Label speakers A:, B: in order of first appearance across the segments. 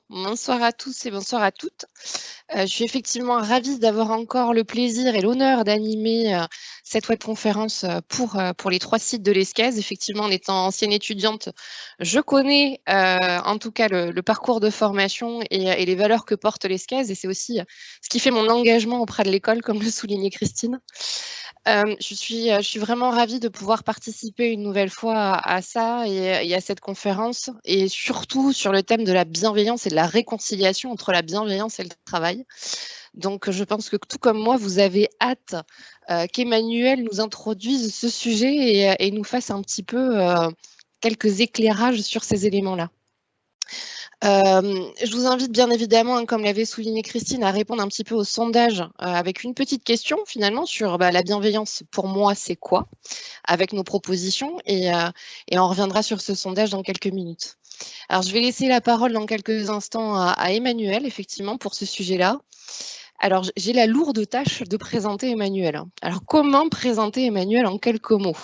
A: Bonsoir à tous et bonsoir à toutes. Je suis effectivement ravie d'avoir encore le plaisir et l'honneur d'animer cette webconférence pour les 3 sites de l'ESCAZ. Effectivement, en étant ancienne étudiante, je connais en tout cas le parcours de formation et les valeurs que porte l'ESCAZ, et c'est aussi ce qui fait mon engagement auprès de l'école, comme le soulignait Christine. Je suis vraiment ravie de pouvoir participer une nouvelle fois à ça et à cette conférence, et surtout sur le thème de la bienveillance et de la réconciliation entre la bienveillance et le travail. Donc, je pense que tout comme moi, vous avez hâte qu'Emmanuel nous introduise ce sujet et nous fasse un petit peu quelques éclairages sur ces éléments-là. Je vous invite bien évidemment, comme l'avait souligné Christine, à répondre un petit peu au sondage avec une petite question finalement sur la bienveillance. Pour moi, c'est quoi? Avec nos propositions, et on reviendra sur ce sondage dans quelques minutes. Alors, je vais laisser la parole dans quelques instants à Emmanuel, effectivement, pour ce sujet-là. Alors, j'ai la lourde tâche de présenter Emmanuel. Alors, comment présenter Emmanuel en quelques mots?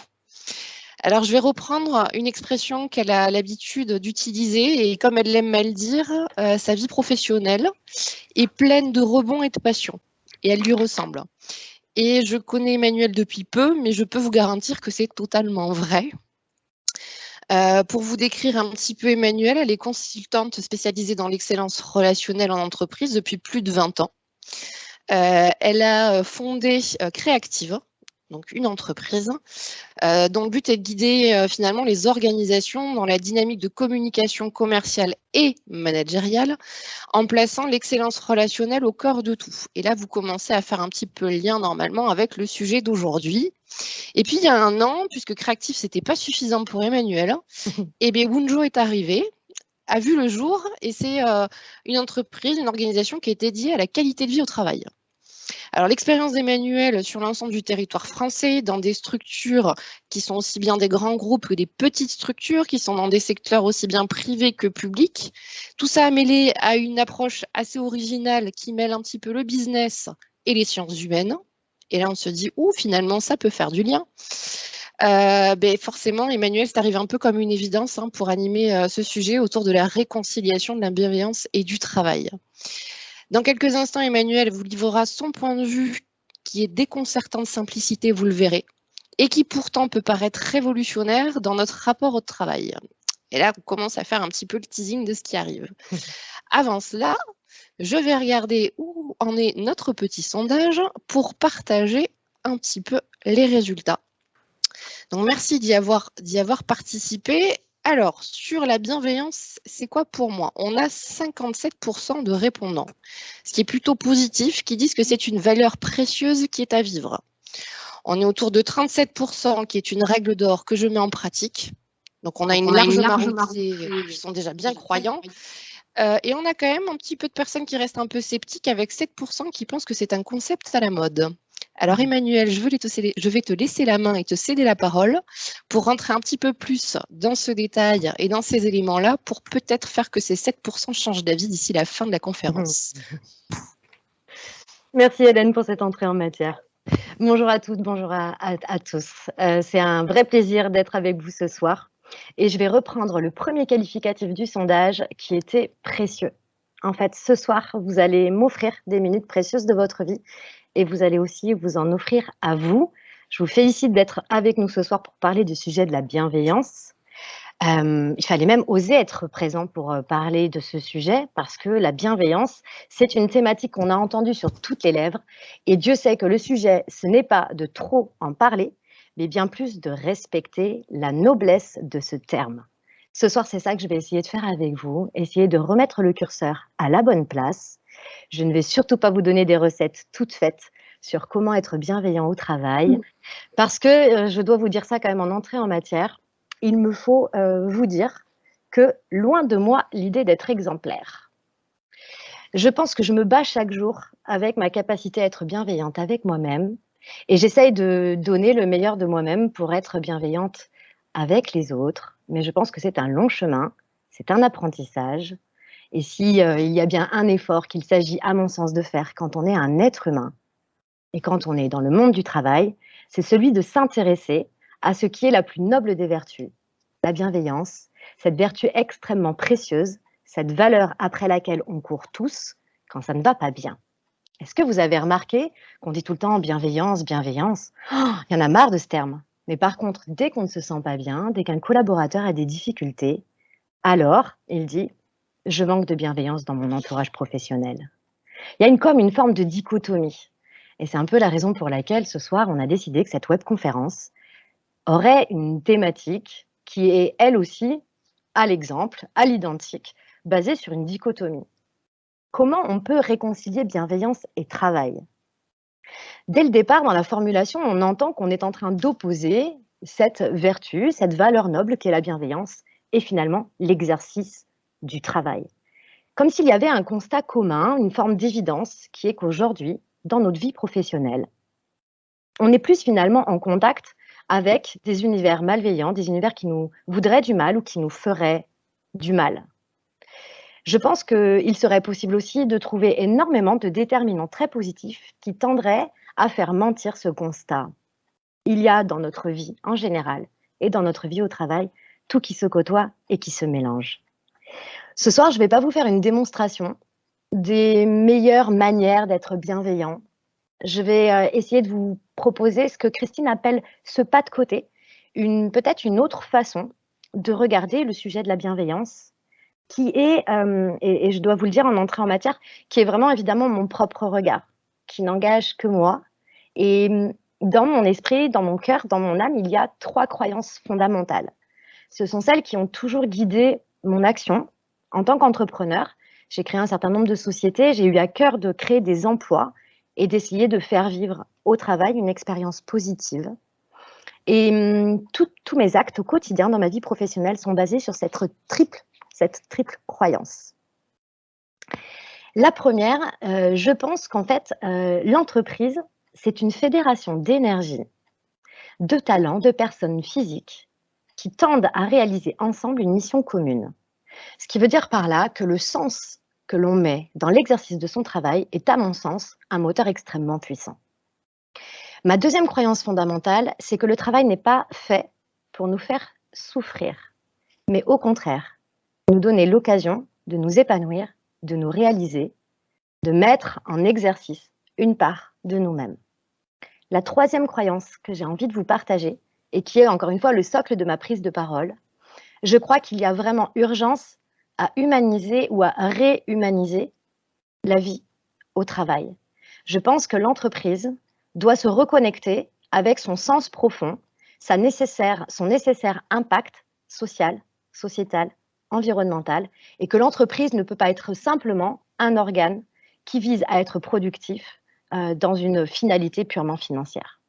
A: Alors, je vais reprendre une expression qu'elle a l'habitude d'utiliser, et comme elle l'aime mal dire, sa vie professionnelle est pleine de rebonds et de passion, et elle lui ressemble. Et je connais Emmanuel depuis peu, mais je peux vous garantir que c'est totalement vrai. Pour vous décrire un petit peu Emmanuel, elle est consultante spécialisée dans l'excellence relationnelle en entreprise depuis plus de 20 ans. Elle a fondé Créactive, donc une entreprise, dont le but est de guider finalement les organisations dans la dynamique de communication commerciale et managériale, en plaçant l'excellence relationnelle au cœur de tout. Et là, vous commencez à faire un petit peu le lien normalement avec le sujet d'aujourd'hui. Et puis, il y a un an, puisque Créactive, ce n'était pas suffisant pour Emmanuel, et bien Wunjo est arrivé, a vu le jour, et c'est une entreprise, une organisation qui est dédiée à la qualité de vie au travail. Alors, l'expérience d'Emmanuel sur l'ensemble du territoire français, dans des structures qui sont aussi bien des grands groupes que des petites structures, qui sont dans des secteurs aussi bien privés que publics, tout ça mêlé à une approche assez originale qui mêle un petit peu le business et les sciences humaines. Et là, on se dit, finalement, ça peut faire du lien. Forcément, Emmanuel, c'est arrivé un peu comme une évidence pour animer ce sujet autour de la réconciliation de la bienveillance et du travail. Dans quelques instants, Emmanuel vous livrera son point de vue qui est déconcertant de simplicité, vous le verrez, et qui pourtant peut paraître révolutionnaire dans notre rapport au travail. Et là, on commence à faire un petit peu le teasing de ce qui arrive. Avant cela, je vais regarder où en est notre petit sondage pour partager un petit peu les résultats. Donc, merci d'y avoir participé. Alors, sur la bienveillance, c'est quoi pour moi? On a 57% de répondants, ce qui est plutôt positif, qui disent que c'est une valeur précieuse qui est à vivre. On est autour de 37% qui est une règle d'or que je mets en pratique. Donc, on a une large majorité qui sont déjà bien croyants. Et on a quand même un petit peu de personnes qui restent un peu sceptiques, avec 7% qui pensent que c'est un concept à la mode. Alors Emmanuel, je vais te laisser la main et te céder la parole pour rentrer un petit peu plus dans ce détail et dans ces éléments-là, pour peut-être faire que ces 7% changent d'avis d'ici la fin de la conférence.
B: Merci Hélène pour cette entrée en matière. Bonjour à toutes, bonjour à tous. C'est un vrai plaisir d'être avec vous ce soir. Et je vais reprendre le premier qualificatif du sondage qui était précieux. En fait, ce soir, vous allez m'offrir des minutes précieuses de votre vie et vous allez aussi vous en offrir à vous. Je vous félicite d'être avec nous ce soir pour parler du sujet de la bienveillance. Il fallait même oser être présent pour parler de ce sujet, parce que la bienveillance, c'est une thématique qu'on a entendue sur toutes les lèvres. Et Dieu sait que le sujet, ce n'est pas de trop en parler, mais bien plus de respecter la noblesse de ce terme. Ce soir, c'est ça que je vais essayer de faire avec vous, essayer de remettre le curseur à la bonne place. Je ne vais surtout pas vous donner des recettes toutes faites sur comment être bienveillant au travail, parce que je dois vous dire ça quand même en entrée en matière. Il me faut vous dire que loin de moi l'idée d'être exemplaire. Je pense que je me bats chaque jour avec ma capacité à être bienveillante avec moi-même, et j'essaye de donner le meilleur de moi-même pour être bienveillante avec les autres, mais je pense que c'est un long chemin, c'est un apprentissage, et s'il y a bien un effort qu'il s'agit à mon sens de faire quand on est un être humain et quand on est dans le monde du travail, c'est celui de s'intéresser à ce qui est la plus noble des vertus, la bienveillance, cette vertu extrêmement précieuse, cette valeur après laquelle on court tous quand ça ne va pas bien. Est-ce que vous avez remarqué qu'on dit tout le temps bienveillance, bienveillance? Oh, il y en a marre de ce terme. Mais par contre, dès qu'on ne se sent pas bien, dès qu'un collaborateur a des difficultés, alors il dit je manque de bienveillance dans mon entourage professionnel. Il y a comme une forme de dichotomie. Et c'est un peu la raison pour laquelle ce soir, on a décidé que cette webconférence aurait une thématique qui est elle aussi à l'exemple, à l'identique, basée sur une dichotomie. Comment on peut réconcilier bienveillance et travail? Dès le départ, dans la formulation, on entend qu'on est en train d'opposer cette vertu, cette valeur noble qu'est la bienveillance, et finalement l'exercice du travail. Comme s'il y avait un constat commun, une forme d'évidence, qui est qu'aujourd'hui, dans notre vie professionnelle, on est plus finalement en contact avec des univers malveillants, des univers qui nous voudraient du mal ou qui nous feraient du mal. Je pense qu'il serait possible aussi de trouver énormément de déterminants très positifs qui tendraient à faire mentir ce constat. Il y a dans notre vie en général et dans notre vie au travail tout qui se côtoie et qui se mélange. Ce soir, je ne vais pas vous faire une démonstration des meilleures manières d'être bienveillant. Je vais essayer de vous proposer ce que Christine appelle ce pas de côté, peut-être une autre façon de regarder le sujet de la bienveillance qui est, et je dois vous le dire en entrée en matière, qui est vraiment évidemment mon propre regard, qui n'engage que moi. Et dans mon esprit, dans mon cœur, dans mon âme, il y a 3 croyances fondamentales. Ce sont celles qui ont toujours guidé mon action en tant qu'entrepreneur. J'ai créé un certain nombre de sociétés, j'ai eu à cœur de créer des emplois et d'essayer de faire vivre au travail une expérience positive. Et tous mes actes au quotidien dans ma vie professionnelle sont basés sur cette triple croyance. La première, je pense qu'en fait, l'entreprise, c'est une fédération d'énergie, de talents, de personnes physiques qui tendent à réaliser ensemble une mission commune. Ce qui veut dire par là que le sens que l'on met dans l'exercice de son travail est, à mon sens, un moteur extrêmement puissant. Ma deuxième croyance fondamentale, c'est que le travail n'est pas fait pour nous faire souffrir, mais au contraire, nous donner l'occasion de nous épanouir, de nous réaliser, de mettre en exercice une part de nous-mêmes. La troisième croyance que j'ai envie de vous partager, et qui est encore une fois le socle de ma prise de parole, je crois qu'il y a vraiment urgence à humaniser ou à réhumaniser la vie au travail. Je pense que l'entreprise doit se reconnecter avec son sens profond, son nécessaire impact social, sociétal, environnemental, et que l'entreprise ne peut pas être simplement un organe qui vise à être productif dans une finalité purement financière.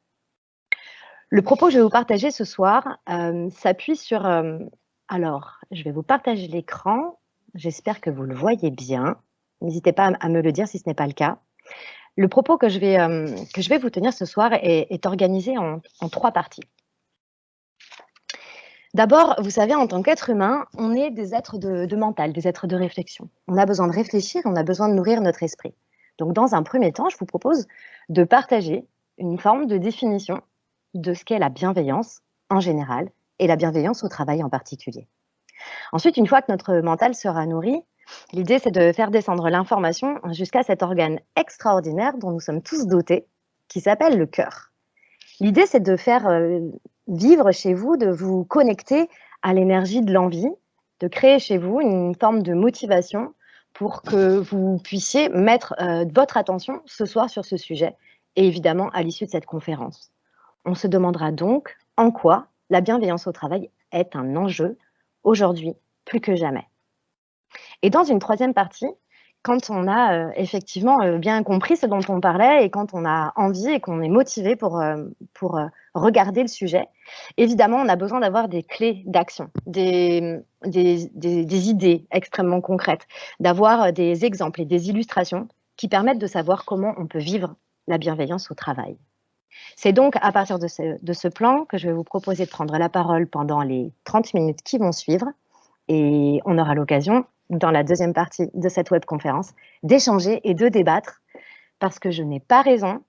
B: Le propos que je vais vous partager ce soir s'appuie sur... alors, je vais vous partager l'écran. J'espère que vous le voyez bien. N'hésitez pas à me le dire si ce n'est pas le cas. Le propos que je vais vous tenir ce soir est organisé en 3 parties. D'abord, vous savez, en tant qu'être humain, on est des êtres de mental, des êtres de réflexion. On a besoin de réfléchir, on a besoin de nourrir notre esprit. Donc, dans un premier temps, je vous propose de partager une forme de définition de ce qu'est la bienveillance en général et la bienveillance au travail en particulier. Ensuite, une fois que notre mental sera nourri, l'idée, c'est de faire descendre l'information jusqu'à cet organe extraordinaire dont nous sommes tous dotés, qui s'appelle le cœur. L'idée, c'est de faire vivre chez vous, de vous connecter à l'énergie de l'envie, de créer chez vous une forme de motivation pour que vous puissiez mettre votre attention ce soir sur ce sujet et évidemment à l'issue de cette conférence. On se demandera donc en quoi la bienveillance au travail est un enjeu aujourd'hui plus que jamais. Et dans une troisième partie, quand on a effectivement bien compris ce dont on parlait et quand on a envie et qu'on est motivé pour regarder le sujet, évidemment, on a besoin d'avoir des clés d'action, des idées extrêmement concrètes, d'avoir des exemples et des illustrations qui permettent de savoir comment on peut vivre la bienveillance au travail. C'est donc à partir de ce plan que je vais vous proposer de prendre la parole pendant les 30 minutes qui vont suivre et on aura l'occasion dans la deuxième partie de cette webconférence, d'échanger et de débattre, parce que je n'ai pas raison,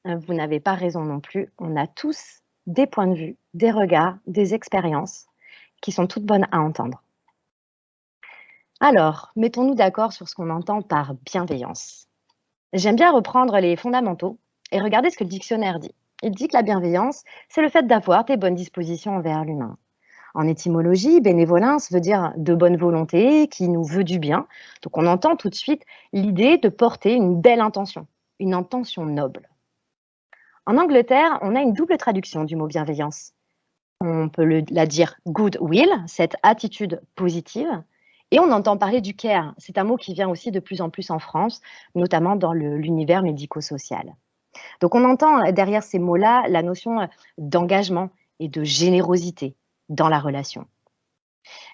B: vous n'avez pas raison non plus, on a tous des points de vue, des regards, des expériences qui sont toutes bonnes à entendre. Alors, mettons-nous d'accord sur ce qu'on entend par bienveillance. J'aime bien reprendre les fondamentaux et regarder ce que le dictionnaire dit. Il dit que la bienveillance, c'est le fait d'avoir des bonnes dispositions envers l'humain. En étymologie, bénévolence veut dire de bonne volonté, qui nous veut du bien. Donc on entend tout de suite l'idée de porter une belle intention, une intention noble. En Angleterre, on a une double traduction du mot bienveillance. On peut la dire goodwill, cette attitude positive, et on entend parler du care. C'est un mot qui vient aussi de plus en plus en France, notamment dans l'univers médico-social. Donc on entend derrière ces mots-là la notion d'engagement et de générosité dans la relation.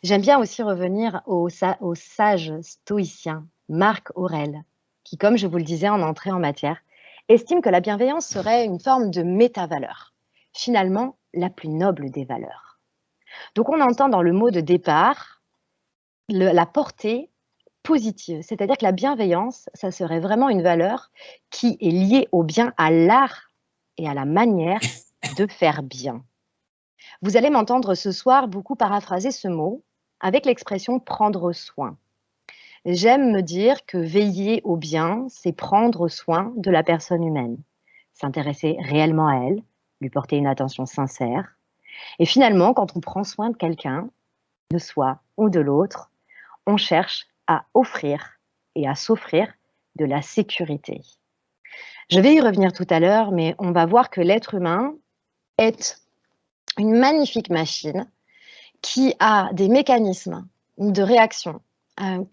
B: J'aime bien aussi revenir au sage stoïcien Marc Aurèle, qui, comme je vous le disais en entrée en matière, estime que la bienveillance serait une forme de méta-valeur, finalement la plus noble des valeurs. Donc on entend dans le mot de départ la portée positive, c'est-à-dire que la bienveillance, ça serait vraiment une valeur qui est liée au bien, à l'art et à la manière de faire bien. Vous allez m'entendre ce soir beaucoup paraphraser ce mot avec l'expression prendre soin. J'aime me dire que veiller au bien, c'est prendre soin de la personne humaine, s'intéresser réellement à elle, lui porter une attention sincère. Et finalement, quand on prend soin de quelqu'un, de soi ou de l'autre, on cherche à offrir et à s'offrir de la sécurité. Je vais y revenir tout à l'heure, mais on va voir que l'être humain est une magnifique machine qui a des mécanismes de réaction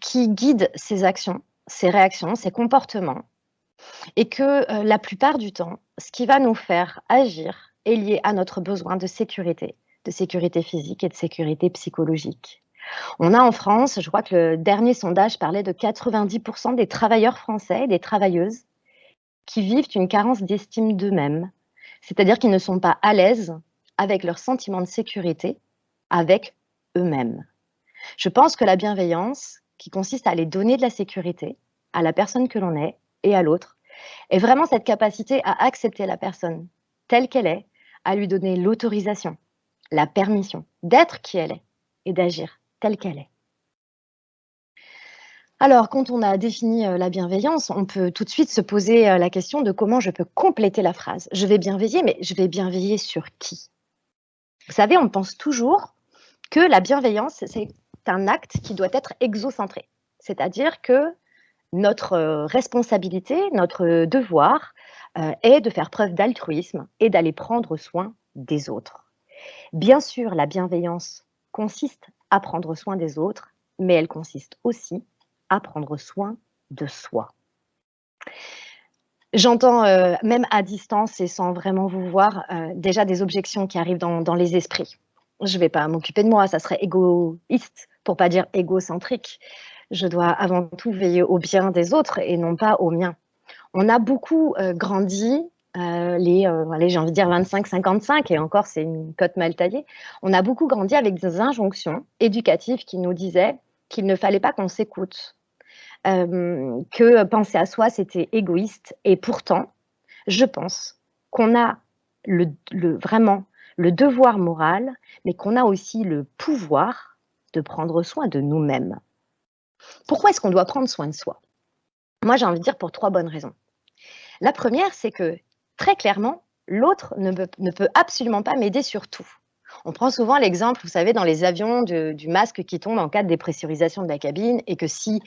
B: qui guident ses actions, ses réactions, ses comportements, et que la plupart du temps, ce qui va nous faire agir est lié à notre besoin de sécurité physique et de sécurité psychologique. On a en France, je crois que le dernier sondage parlait de 90% des travailleurs français, des travailleuses, qui vivent une carence d'estime d'eux-mêmes, c'est-à-dire qu'ils ne sont pas à l'aise avec leur sentiment de sécurité, avec eux-mêmes. Je pense que la bienveillance, qui consiste à aller donner de la sécurité à la personne que l'on est et à l'autre, est vraiment cette capacité à accepter la personne telle qu'elle est, à lui donner l'autorisation, la permission d'être qui elle est et d'agir telle qu'elle est. Alors, quand on a défini la bienveillance, on peut tout de suite se poser la question de comment je peux compléter la phrase. Je vais bienveiller, mais je vais bienveiller sur qui? Vous savez, on pense toujours que la bienveillance, c'est un acte qui doit être exocentré. C'est-à-dire que notre responsabilité, notre devoir est de faire preuve d'altruisme et d'aller prendre soin des autres. Bien sûr, la bienveillance consiste à prendre soin des autres, mais elle consiste aussi à prendre soin de soi. J'entends, même à distance et sans vraiment vous voir, déjà des objections qui arrivent dans les esprits. Je ne vais pas m'occuper de moi, ça serait égoïste, pour pas dire égocentrique. Je dois avant tout veiller au bien des autres et non pas au mien. On a beaucoup grandi, allez, j'ai envie de dire 25-55 et encore c'est une cote mal taillée. On a beaucoup grandi avec des injonctions éducatives qui nous disaient qu'il ne fallait pas qu'on s'écoute, que penser à soi, c'était égoïste. Et pourtant, je pense qu'on a vraiment le devoir moral, mais qu'on a aussi le pouvoir de prendre soin de nous-mêmes. Pourquoi est-ce qu'on doit prendre soin de soi? Moi, j'ai envie de dire pour 3 bonnes raisons. La première, c'est que très clairement, l'autre ne peut absolument pas m'aider sur tout. On prend souvent l'exemple, vous savez, dans les avions du masque qui tombe en cas de dépressurisation de la cabine et que si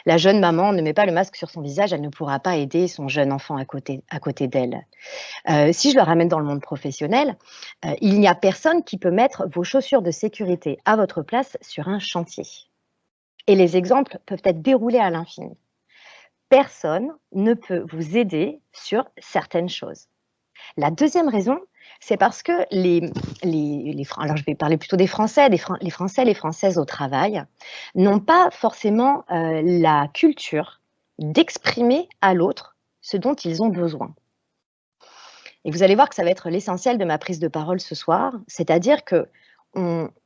B: la jeune maman ne met pas le masque sur son visage, elle ne pourra pas aider son jeune enfant à côté d'elle. Si je le ramène dans le monde professionnel, il n'y a personne qui peut mettre vos chaussures de sécurité à votre place sur un chantier. Et les exemples peuvent être déroulés à l'infini. Personne ne peut vous aider sur certaines choses. La deuxième raison, c'est parce que alors je vais parler plutôt des Français, les Français, les Françaises au travail, n'ont pas forcément la culture d'exprimer à l'autre ce dont ils ont besoin. Et vous allez voir que ça va être l'essentiel de ma prise de parole ce soir, c'est-à-dire que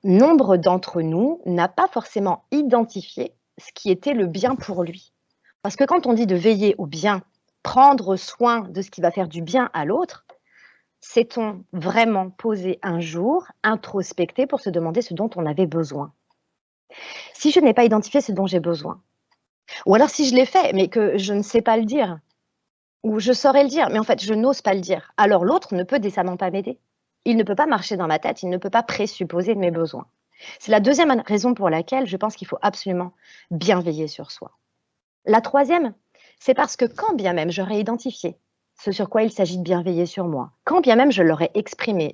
B: nombre d'entre nous n'a pas forcément identifié ce qui était le bien pour lui. Parce que quand on dit de veiller au bien, prendre soin de ce qui va faire du bien à l'autre, s'est-on vraiment posé un jour, introspecté pour se demander ce dont on avait besoin? Si je n'ai pas identifié ce dont j'ai besoin, ou alors si je l'ai fait, mais que je ne sais pas le dire, ou je saurais le dire, mais en fait, je n'ose pas le dire, alors l'autre ne peut décemment pas m'aider. Il ne peut pas marcher dans ma tête, il ne peut pas présupposer de mes besoins. C'est la deuxième raison pour laquelle je pense qu'il faut absolument bien veiller sur soi. La troisième, c'est parce que quand bien même j'aurais identifié ce sur quoi il s'agit de bien veiller sur moi, quand bien même je l'aurais exprimé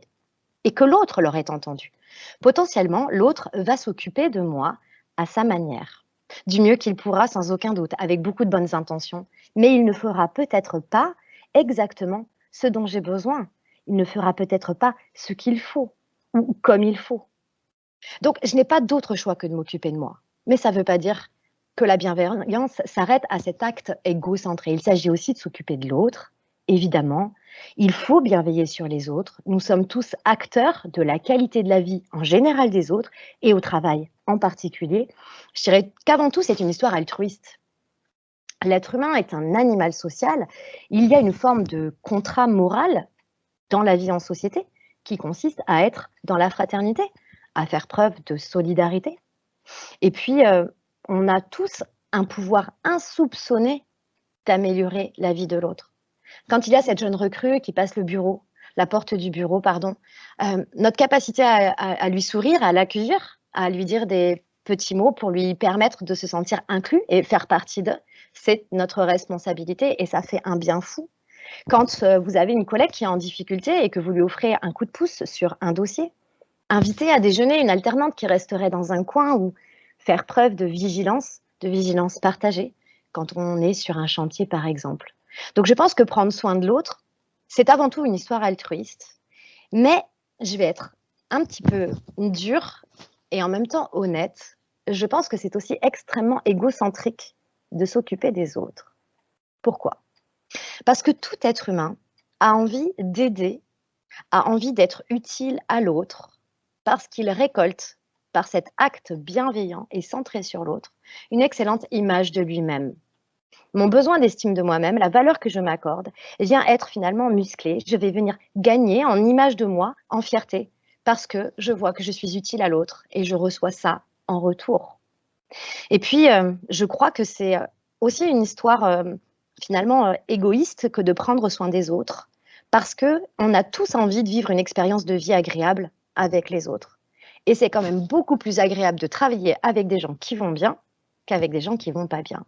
B: et que l'autre l'aurait entendu, potentiellement, l'autre va s'occuper de moi à sa manière, du mieux qu'il pourra sans aucun doute, avec beaucoup de bonnes intentions, mais il ne fera peut-être pas exactement ce dont j'ai besoin. Il ne fera peut-être pas ce qu'il faut ou comme il faut. Donc, je n'ai pas d'autre choix que de m'occuper de moi. Mais ça ne veut pas dire que la bienveillance s'arrête à cet acte égocentré. Il s'agit aussi de s'occuper de l'autre, évidemment. Il faut bien veiller sur les autres. Nous sommes tous acteurs de la qualité de la vie en général des autres et au travail en particulier. Je dirais qu'avant tout, c'est une histoire altruiste. L'être humain est un animal social. Il y a une forme de contrat moral dans la vie en société qui consiste à être dans la fraternité, à faire preuve de solidarité. Et puis, on a tous un pouvoir insoupçonné d'améliorer la vie de l'autre. Quand il y a cette jeune recrue qui passe la porte du bureau, pardon, notre capacité à lui sourire, à l'accueillir, à lui dire des petits mots pour lui permettre de se sentir inclus et faire partie d'eux, c'est notre responsabilité et ça fait un bien fou. Quand vous avez une collègue qui est en difficulté et que vous lui offrez un coup de pouce sur un dossier, inviter à déjeuner une alternante qui resterait dans un coin ou faire preuve de vigilance partagée quand on est sur un chantier par exemple. Donc je pense que prendre soin de l'autre, c'est avant tout une histoire altruiste, mais je vais être un petit peu dure et en même temps honnête. Je pense que c'est aussi extrêmement égocentrique de s'occuper des autres. Pourquoi ? Parce que tout être humain a envie d'aider, a envie d'être utile à l'autre, parce qu'il récolte, par cet acte bienveillant et centré sur l'autre, une excellente image de lui-même. Mon besoin d'estime de moi-même, la valeur que je m'accorde, vient être finalement musclée. Je vais venir gagner en image de moi, en fierté, parce que je vois que je suis utile à l'autre et je reçois ça en retour. Et puis, je crois que c'est aussi une histoire finalement égoïste que de prendre soin des autres, parce qu'on a tous envie de vivre une expérience de vie agréable avec les autres. Et c'est quand même beaucoup plus agréable de travailler avec des gens qui vont bien qu'avec des gens qui vont pas bien.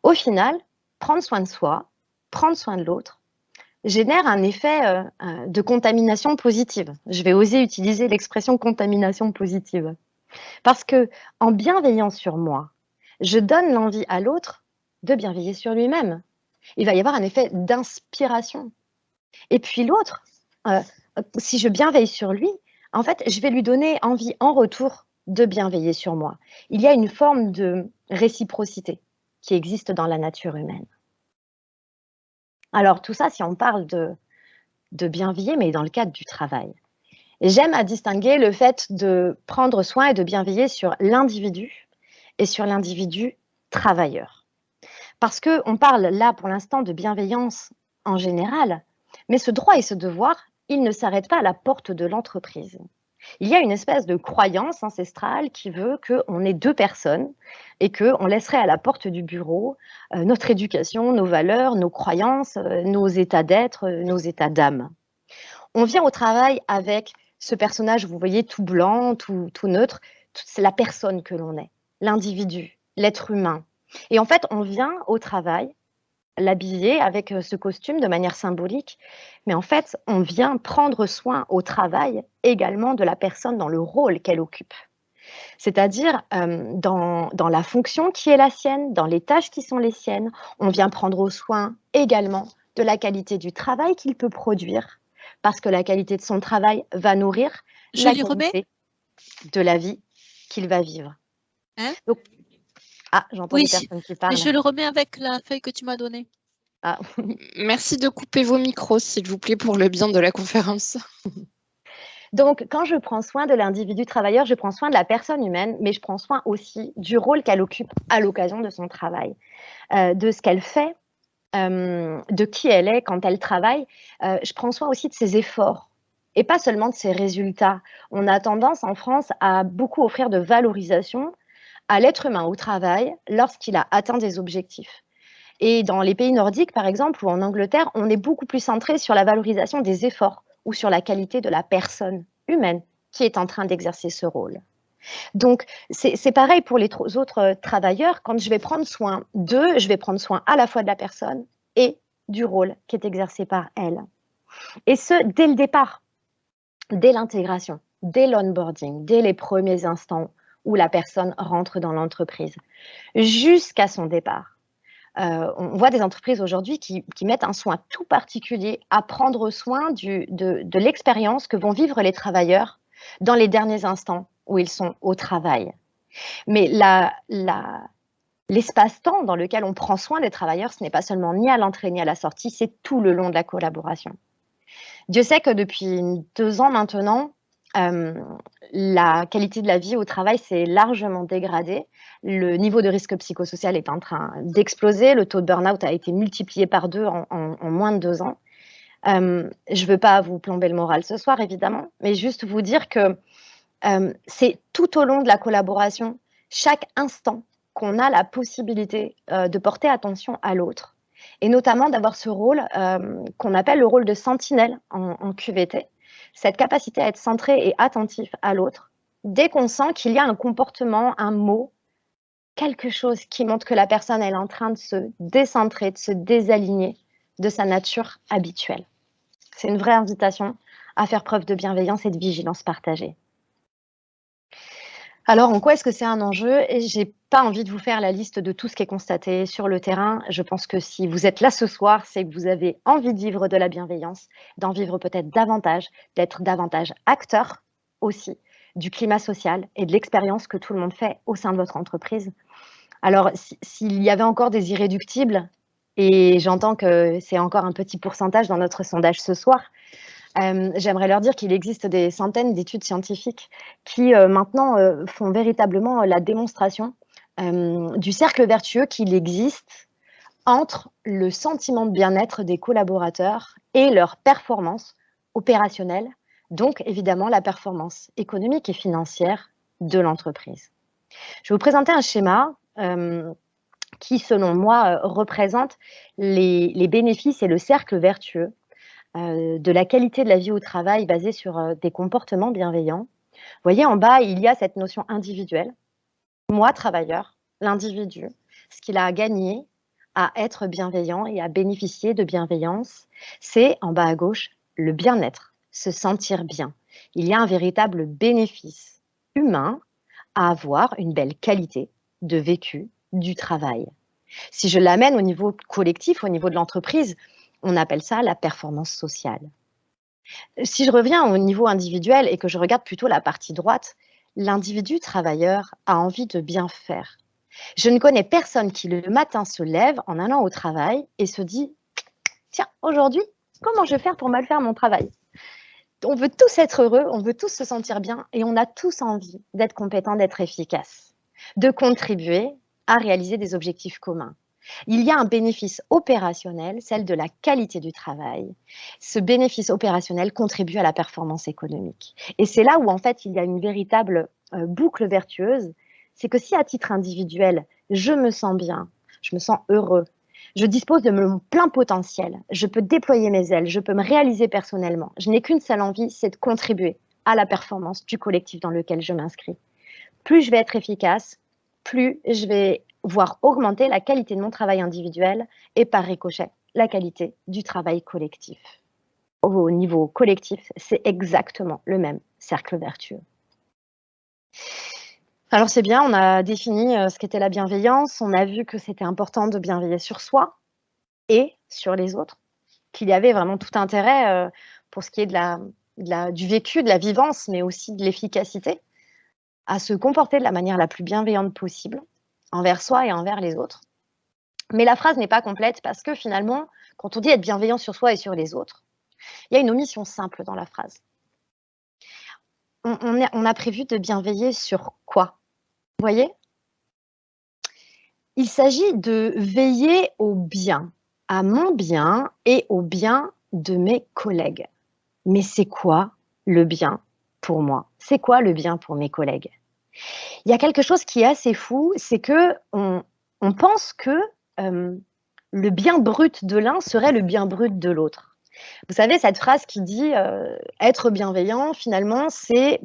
B: Au final, prendre soin de soi, prendre soin de l'autre, génère un effet de contamination positive. Je vais oser utiliser l'expression contamination positive. Parce que en bienveillant sur moi, je donne l'envie à l'autre de bien veiller sur lui-même. Il va y avoir un effet d'inspiration. Et puis l'autre, si je bienveille sur lui, en fait, je vais lui donner envie en retour de bien veiller sur moi. Il y a une forme de réciprocité qui existe dans la nature humaine. Alors tout ça, si on parle de bien veiller, mais dans le cadre du travail. J'aime à distinguer le fait de prendre soin et de bien veiller sur l'individu et sur l'individu travailleur. Parce qu'on parle là pour l'instant de bienveillance en général, mais ce droit et ce devoir, ils ne s'arrêtent pas à la porte de l'entreprise. Il y a une espèce de croyance ancestrale qui veut qu'on ait deux personnes et qu'on laisserait à la porte du bureau notre éducation, nos valeurs, nos croyances, nos états d'être, nos états d'âme. On vient au travail avec ce personnage, vous voyez, tout blanc, tout neutre, c'est la personne que l'on est, l'individu, l'être humain. Et en fait, on vient au travail l'habiller avec ce costume de manière symbolique, mais en fait, on vient prendre soin au travail également de la personne dans le rôle qu'elle occupe. C'est-à-dire dans la fonction qui est la sienne, dans les tâches qui sont les siennes, on vient prendre soin également de la qualité du travail qu'il peut produire, parce que la qualité de son travail va nourrir la qualité de la vie qu'il va vivre.
C: Hein?
B: Donc, j'entends des personnes qui parlent.
C: Je le remets avec la feuille que tu m'as donnée.
A: Merci de couper vos micros, s'il vous plaît, pour le bien de la conférence.
B: Donc, quand je prends soin de l'individu travailleur, je prends soin de la personne humaine, mais je prends soin aussi du rôle qu'elle occupe à l'occasion de son travail, de ce qu'elle fait, de qui elle est quand elle travaille. Je prends soin aussi de ses efforts et pas seulement de ses résultats. On a tendance en France à beaucoup offrir de valorisation à l'être humain au travail lorsqu'il a atteint des objectifs. Et dans les pays nordiques, par exemple, ou en Angleterre, on est beaucoup plus centré sur la valorisation des efforts ou sur la qualité de la personne humaine qui est en train d'exercer ce rôle. Donc, c'est pareil pour les autres travailleurs. Quand je vais prendre soin d'eux, je vais prendre soin à la fois de la personne et du rôle qui est exercé par elle. Et ce, dès le départ, dès l'intégration, dès l'onboarding, dès les premiers instants où la personne rentre dans l'entreprise, jusqu'à son départ. On voit des entreprises aujourd'hui qui mettent un soin tout particulier à prendre soin de l'expérience que vont vivre les travailleurs dans les derniers instants où ils sont au travail. Mais l'espace-temps dans lequel on prend soin des travailleurs, ce n'est pas seulement ni à l'entrée ni à la sortie, c'est tout le long de la collaboration. Dieu sait que depuis 2 ans maintenant, la qualité de la vie au travail s'est largement dégradée. Le niveau de risque psychosocial est en train d'exploser. Le taux de burn-out a été multiplié par 2 en moins de 2 ans. Je ne veux pas vous plomber le moral ce soir, évidemment, mais juste vous dire que c'est tout au long de la collaboration, chaque instant, qu'on a la possibilité de porter attention à l'autre et notamment d'avoir ce rôle qu'on appelle le rôle de sentinelle en QVT, cette capacité à être centré et attentif à l'autre dès qu'on sent qu'il y a un comportement, un mot, quelque chose qui montre que la personne elle est en train de se décentrer, de se désaligner de sa nature habituelle. C'est une vraie invitation à faire preuve de bienveillance et de vigilance partagée. Alors, en quoi est-ce que c'est un enjeu? Et j'ai pas envie de vous faire la liste de tout ce qui est constaté sur le terrain. Je pense que si vous êtes là ce soir, c'est que vous avez envie de vivre de la bienveillance, d'en vivre peut-être davantage, d'être davantage acteur aussi du climat social et de l'expérience que tout le monde fait au sein de votre entreprise. Alors, s'il y avait encore des irréductibles, et j'entends que c'est encore un petit pourcentage dans notre sondage ce soir, j'aimerais leur dire qu'il existe des centaines d'études scientifiques qui maintenant font véritablement la démonstration du cercle vertueux qu'il existe entre le sentiment de bien-être des collaborateurs et leur performance opérationnelle, donc évidemment la performance économique et financière de l'entreprise. Je vais vous présenter un schéma qui, selon moi, représente les bénéfices et le cercle vertueux de la qualité de la vie au travail basée sur des comportements bienveillants. Vous voyez, en bas, il y a cette notion individuelle. Moi, travailleur, l'individu, ce qu'il a à gagner à être bienveillant et à bénéficier de bienveillance, c'est, en bas à gauche, le bien-être, se sentir bien. Il y a un véritable bénéfice humain à avoir une belle qualité de vécu du travail. Si je l'amène au niveau collectif, au niveau de l'entreprise, on appelle ça la performance sociale. Si je reviens au niveau individuel et que je regarde plutôt la partie droite, l'individu travailleur a envie de bien faire. Je ne connais personne qui le matin se lève en allant au travail et se dit « Tiens, aujourd'hui, comment je vais faire pour mal faire mon travail ?» On veut tous être heureux, on veut tous se sentir bien et on a tous envie d'être compétents, d'être efficaces, de contribuer à réaliser des objectifs communs. Il y a un bénéfice opérationnel, celle de la qualité du travail. Ce bénéfice opérationnel contribue à la performance économique. Et c'est là où, en fait, il y a une véritable boucle vertueuse. C'est que si, à titre individuel, je me sens bien, je me sens heureux, je dispose de mon plein potentiel, je peux déployer mes ailes, je peux me réaliser personnellement. Je n'ai qu'une seule envie, c'est de contribuer à la performance du collectif dans lequel je m'inscris. Plus je vais être efficace, plus je vais voir augmenter la qualité de mon travail individuel et par ricochet, la qualité du travail collectif. Au niveau collectif, c'est exactement le même cercle vertueux. Alors c'est bien, on a défini ce qu'était la bienveillance, on a vu que c'était important de bien veiller sur soi et sur les autres, qu'il y avait vraiment tout intérêt pour ce qui est du vécu, de la vivance, mais aussi de l'efficacité, à se comporter de la manière la plus bienveillante possible, envers soi et envers les autres. Mais la phrase n'est pas complète parce que finalement, quand on dit être bienveillant sur soi et sur les autres, il y a une omission simple dans la phrase. On a prévu de bien veiller sur quoi? Vous voyez? Il s'agit de veiller au bien, à mon bien et au bien de mes collègues. Mais c'est quoi le bien pour moi? C'est quoi le bien pour mes collègues? Il y a quelque chose qui est assez fou, c'est qu'on pense que le bien brut de l'un serait le bien brut de l'autre. Vous savez, cette phrase qui dit être bienveillant, finalement, c'est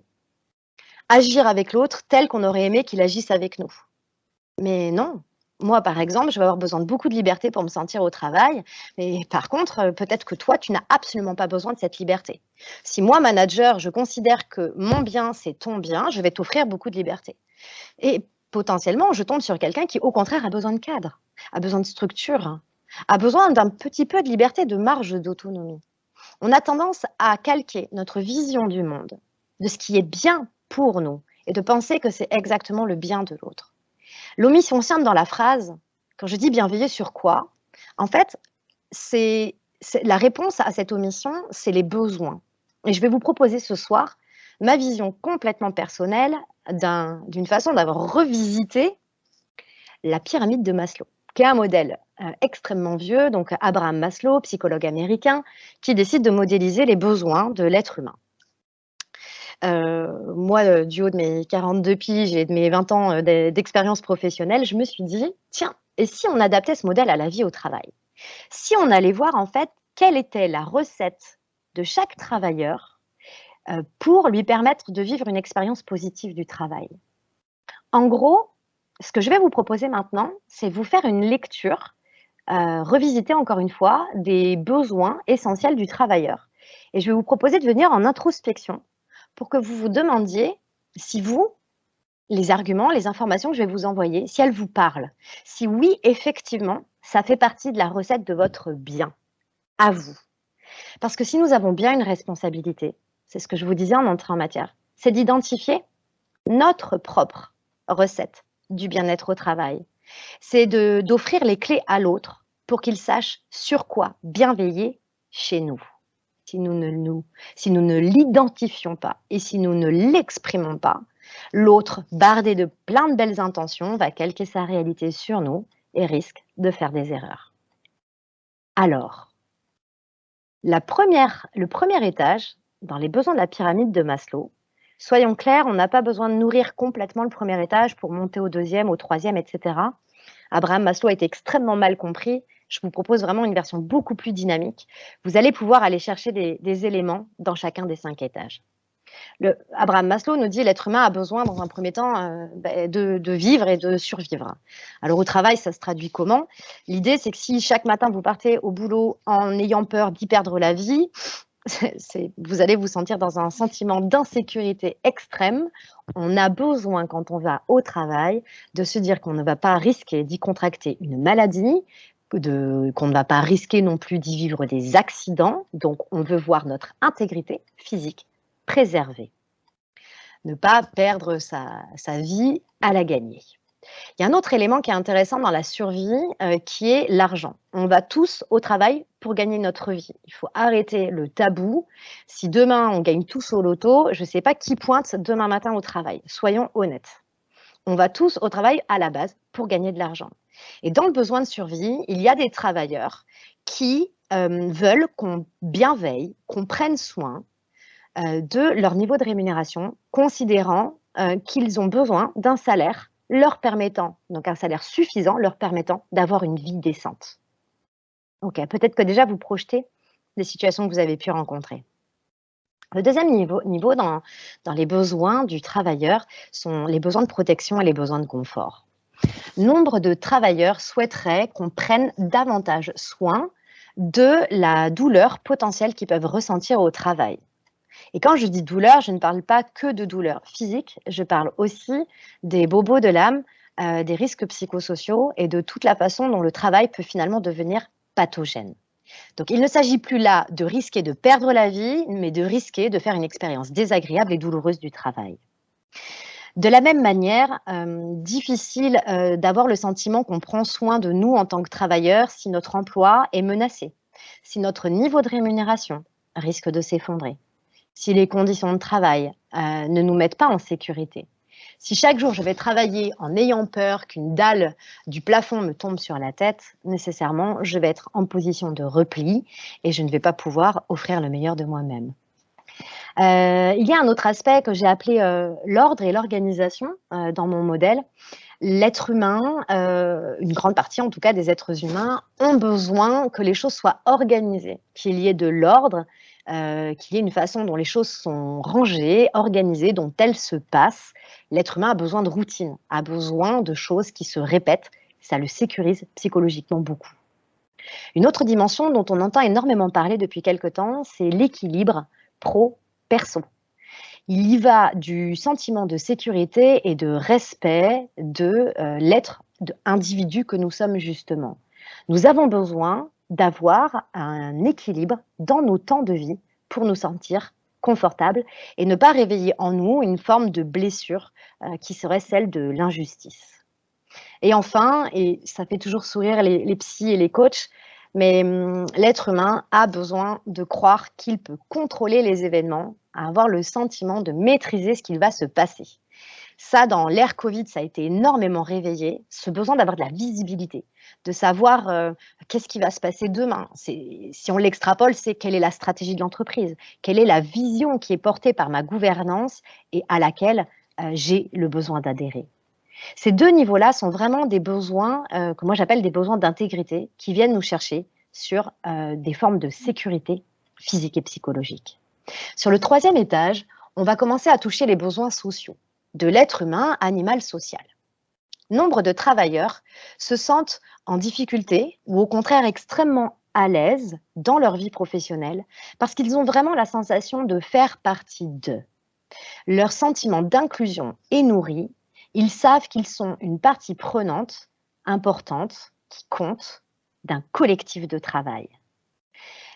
B: agir avec l'autre tel qu'on aurait aimé qu'il agisse avec nous. Mais non. Moi, par exemple, je vais avoir besoin de beaucoup de liberté pour me sentir au travail. Mais par contre, peut-être que toi, tu n'as absolument pas besoin de cette liberté. Si moi, manager, je considère que mon bien, c'est ton bien, je vais t'offrir beaucoup de liberté. Et potentiellement, je tombe sur quelqu'un qui, au contraire, a besoin de cadre, a besoin de structure, a besoin d'un petit peu de liberté, de marge d'autonomie. On a tendance à calquer notre vision du monde, de ce qui est bien pour nous, et de penser que c'est exactement le bien de l'autre. L'omission simple dans la phrase, quand je dis bienveiller sur quoi, en fait, c'est la réponse à cette omission, c'est les besoins. Et je vais vous proposer ce soir ma vision complètement personnelle d'une façon d'avoir revisité la pyramide de Maslow, qui est un modèle extrêmement vieux, donc Abraham Maslow, psychologue américain, qui décide de modéliser les besoins de l'être humain. Moi, du haut de mes 42 piges et de mes 20 ans d'expérience professionnelle, je me suis dit, tiens, et si on adaptait ce modèle à la vie au travail? Si on allait voir en fait quelle était la recette de chaque travailleur pour lui permettre de vivre une expérience positive du travail. En gros, ce que je vais vous proposer maintenant, c'est vous faire une lecture, revisiter encore une fois des besoins essentiels du travailleur. Et je vais vous proposer de venir en introspection pour que vous vous demandiez si vous, les arguments, les informations que je vais vous envoyer, si elles vous parlent. Si oui, effectivement, ça fait partie de la recette de votre bien, à vous. Parce que si nous avons bien une responsabilité, c'est ce que je vous disais en entrée en matière, c'est d'identifier notre propre recette du bien-être au travail. C'est d'offrir les clés à l'autre pour qu'il sache sur quoi bien veiller chez nous. Si nous ne l'identifions pas et si nous ne l'exprimons pas, l'autre, bardé de plein de belles intentions, va calquer sa réalité sur nous et risque de faire des erreurs. Alors, le premier étage, dans les besoins de la pyramide de Maslow, soyons clairs, on n'a pas besoin de nourrir complètement le premier étage pour monter au deuxième, au troisième, etc. Abraham Maslow a été extrêmement mal compris. Je vous propose vraiment une version beaucoup plus dynamique. Vous allez pouvoir aller chercher des éléments dans chacun des 5 étages. Abraham Maslow nous dit l'être humain a besoin, dans un premier temps, de vivre et de survivre. Alors au travail, ça se traduit comment? L'idée, c'est que si chaque matin vous partez au boulot en ayant peur d'y perdre la vie, vous allez vous sentir dans un sentiment d'insécurité extrême. On a besoin, quand on va au travail, de se dire qu'on ne va pas risquer d'y contracter une maladie, qu'on ne va pas risquer non plus d'y vivre des accidents. Donc, on veut voir notre intégrité physique préservée. Ne pas perdre sa vie à la gagner. Il y a un autre élément qui est intéressant dans la survie, qui est l'argent. On va tous au travail pour gagner notre vie. Il faut arrêter le tabou. Si demain, on gagne tous au loto, je ne sais pas qui pointe demain matin au travail. Soyons honnêtes. On va tous au travail à la base pour gagner de l'argent. Et dans le besoin de survie, il y a des travailleurs qui veulent qu'on bien veille, qu'on prenne soin de leur niveau de rémunération, considérant qu'ils ont besoin d'un salaire leur permettant, donc un salaire suffisant, leur permettant d'avoir une vie décente. Ok, peut-être que déjà vous projetez des situations que vous avez pu rencontrer. Le deuxième niveau dans les besoins du travailleur sont les besoins de protection et les besoins de confort. Nombre de travailleurs souhaiteraient qu'on prenne davantage soin de la douleur potentielle qu'ils peuvent ressentir au travail. Et quand je dis douleur, je ne parle pas que de douleur physique, je parle aussi des bobos de l'âme, des risques psychosociaux et de toute la façon dont le travail peut finalement devenir pathogène. Donc, il ne s'agit plus là de risquer de perdre la vie, mais de risquer de faire une expérience désagréable et douloureuse du travail. De la même manière, difficile d'avoir le sentiment qu'on prend soin de nous en tant que travailleurs si notre emploi est menacé, si notre niveau de rémunération risque de s'effondrer, si les conditions de travail ne nous mettent pas en sécurité. Si chaque jour je vais travailler en ayant peur qu'une dalle du plafond me tombe sur la tête, nécessairement je vais être en position de repli et je ne vais pas pouvoir offrir le meilleur de moi-même. Il y a un autre aspect que j'ai appelé l'ordre et l'organisation dans mon modèle. L'être humain, une grande partie en tout cas des êtres humains, ont besoin que les choses soient organisées, qu'il y ait de l'ordre, qu'il y ait une façon dont les choses sont rangées, organisées, dont elles se passent. L'être humain a besoin de routine, a besoin de choses qui se répètent. Ça le sécurise psychologiquement beaucoup. Une autre dimension dont on entend énormément parler depuis quelque temps, c'est l'équilibre pro-perso. Il y va du sentiment de sécurité et de respect de l'être individu que nous sommes justement. Nous avons besoin d'avoir un équilibre dans nos temps de vie pour nous sentir confortables et ne pas réveiller en nous une forme de blessure qui serait celle de l'injustice. Et enfin, et ça fait toujours sourire les psys et les coachs, mais l'être humain a besoin de croire qu'il peut contrôler les événements, à avoir le sentiment de maîtriser ce qu'il va se passer. Ça, dans l'ère Covid, ça a été énormément réveillé, ce besoin d'avoir de la visibilité, de savoir qu'est-ce qui va se passer demain. Si on l'extrapole, c'est quelle est la stratégie de l'entreprise, quelle est la vision qui est portée par ma gouvernance et à laquelle j'ai le besoin d'adhérer. Ces deux niveaux-là sont vraiment des besoins que moi j'appelle des besoins d'intégrité qui viennent nous chercher sur des formes de sécurité physique et psychologique. Sur le troisième étage, on va commencer à toucher les besoins sociaux, de l'être humain animal social. Nombre de travailleurs se sentent en difficulté ou au contraire extrêmement à l'aise dans leur vie professionnelle parce qu'ils ont vraiment la sensation de faire partie d'eux. Leur sentiment d'inclusion est nourri. Ils savent qu'ils sont une partie prenante, importante, qui compte, d'un collectif de travail.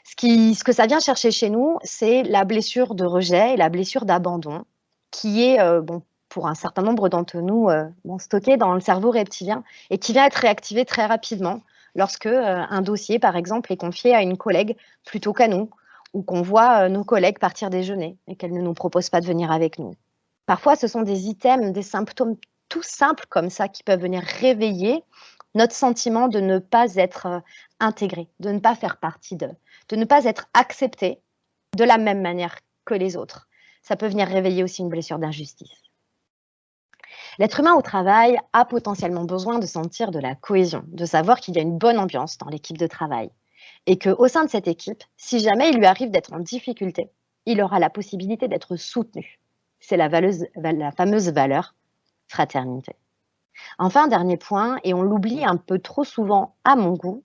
B: Ce que ça vient chercher chez nous, c'est la blessure de rejet et la blessure d'abandon, qui est, pour un certain nombre d'entre nous, stockée dans le cerveau reptilien et qui vient être réactivée très rapidement lorsque un dossier, par exemple, est confié à une collègue plutôt qu'à nous, ou qu'on voit nos collègues partir déjeuner et qu'elles ne nous proposent pas de venir avec nous. Parfois, ce sont des items, des symptômes tout simples comme ça qui peuvent venir réveiller notre sentiment de ne pas être intégré, de ne pas faire partie d'eux, de ne pas être accepté de la même manière que les autres. Ça peut venir réveiller aussi une blessure d'injustice. L'être humain au travail a potentiellement besoin de sentir de la cohésion, de savoir qu'il y a une bonne ambiance dans l'équipe de travail et qu'au sein de cette équipe, si jamais il lui arrive d'être en difficulté, il aura la possibilité d'être soutenu. C'est la fameuse valeur fraternité. Enfin, dernier point, et on l'oublie un peu trop souvent à mon goût,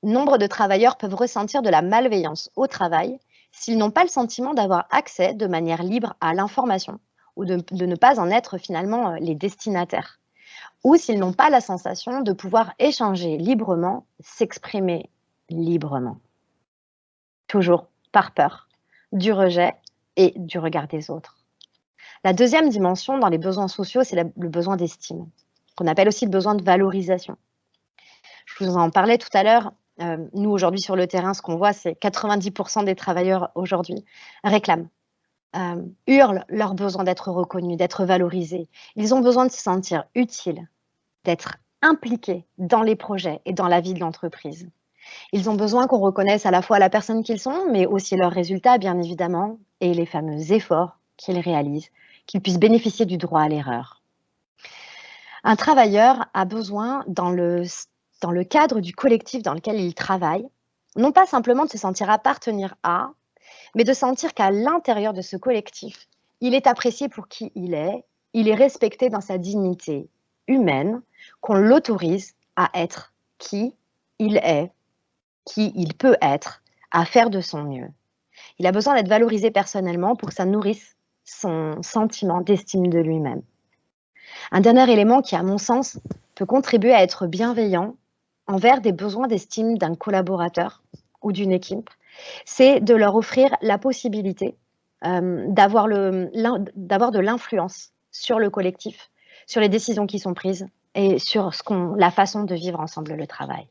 B: nombre de travailleurs peuvent ressentir de la malveillance au travail s'ils n'ont pas le sentiment d'avoir accès de manière libre à l'information ou de ne pas en être finalement les destinataires, ou s'ils n'ont pas la sensation de pouvoir échanger librement, s'exprimer librement. Toujours par peur du rejet et du regard des autres. La deuxième dimension dans les besoins sociaux, c'est le besoin d'estime, qu'on appelle aussi le besoin de valorisation. Je vous en parlais tout à l'heure. Nous, aujourd'hui, sur le terrain, ce qu'on voit, c'est 90% des travailleurs aujourd'hui réclament, hurlent leur besoin d'être reconnus, d'être valorisés. Ils ont besoin de se sentir utiles, d'être impliqués dans les projets et dans la vie de l'entreprise. Ils ont besoin qu'on reconnaisse à la fois la personne qu'ils sont, mais aussi leurs résultats, bien évidemment, et les fameux efforts qu'ils réalisent, qu'ils puissent bénéficier du droit à l'erreur. Un travailleur a besoin, dans le cadre du collectif dans lequel il travaille, non pas simplement de se sentir appartenir à, mais de sentir qu'à l'intérieur de ce collectif, il est apprécié pour qui il est respecté dans sa dignité humaine, qu'on l'autorise à être qui il est, qui il peut être, à faire de son mieux. Il a besoin d'être valorisé personnellement pour que ça nourrisse son sentiment d'estime de lui-même. Un dernier élément qui, à mon sens, peut contribuer à être bienveillant envers des besoins d'estime d'un collaborateur ou d'une équipe, c'est de leur offrir la possibilité d'avoir de l'influence sur le collectif, sur les décisions qui sont prises et sur la façon de vivre ensemble le travail.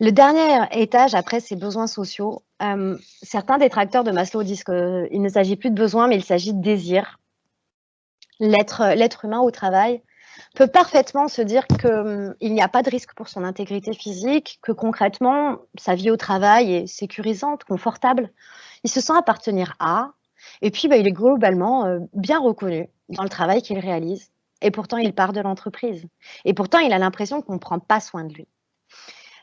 B: Le dernier étage, après ces besoins sociaux, certains détracteurs de Maslow disent qu'il ne s'agit plus de besoins, mais il s'agit de désirs. L'être humain au travail peut parfaitement se dire qu'il n'y a pas de risque pour son intégrité physique, que concrètement, sa vie au travail est sécurisante, confortable. Il se sent appartenir à, et puis il est globalement bien reconnu dans le travail qu'il réalise. Et pourtant, il part de l'entreprise. Et pourtant, il a l'impression qu'on ne prend pas soin de lui.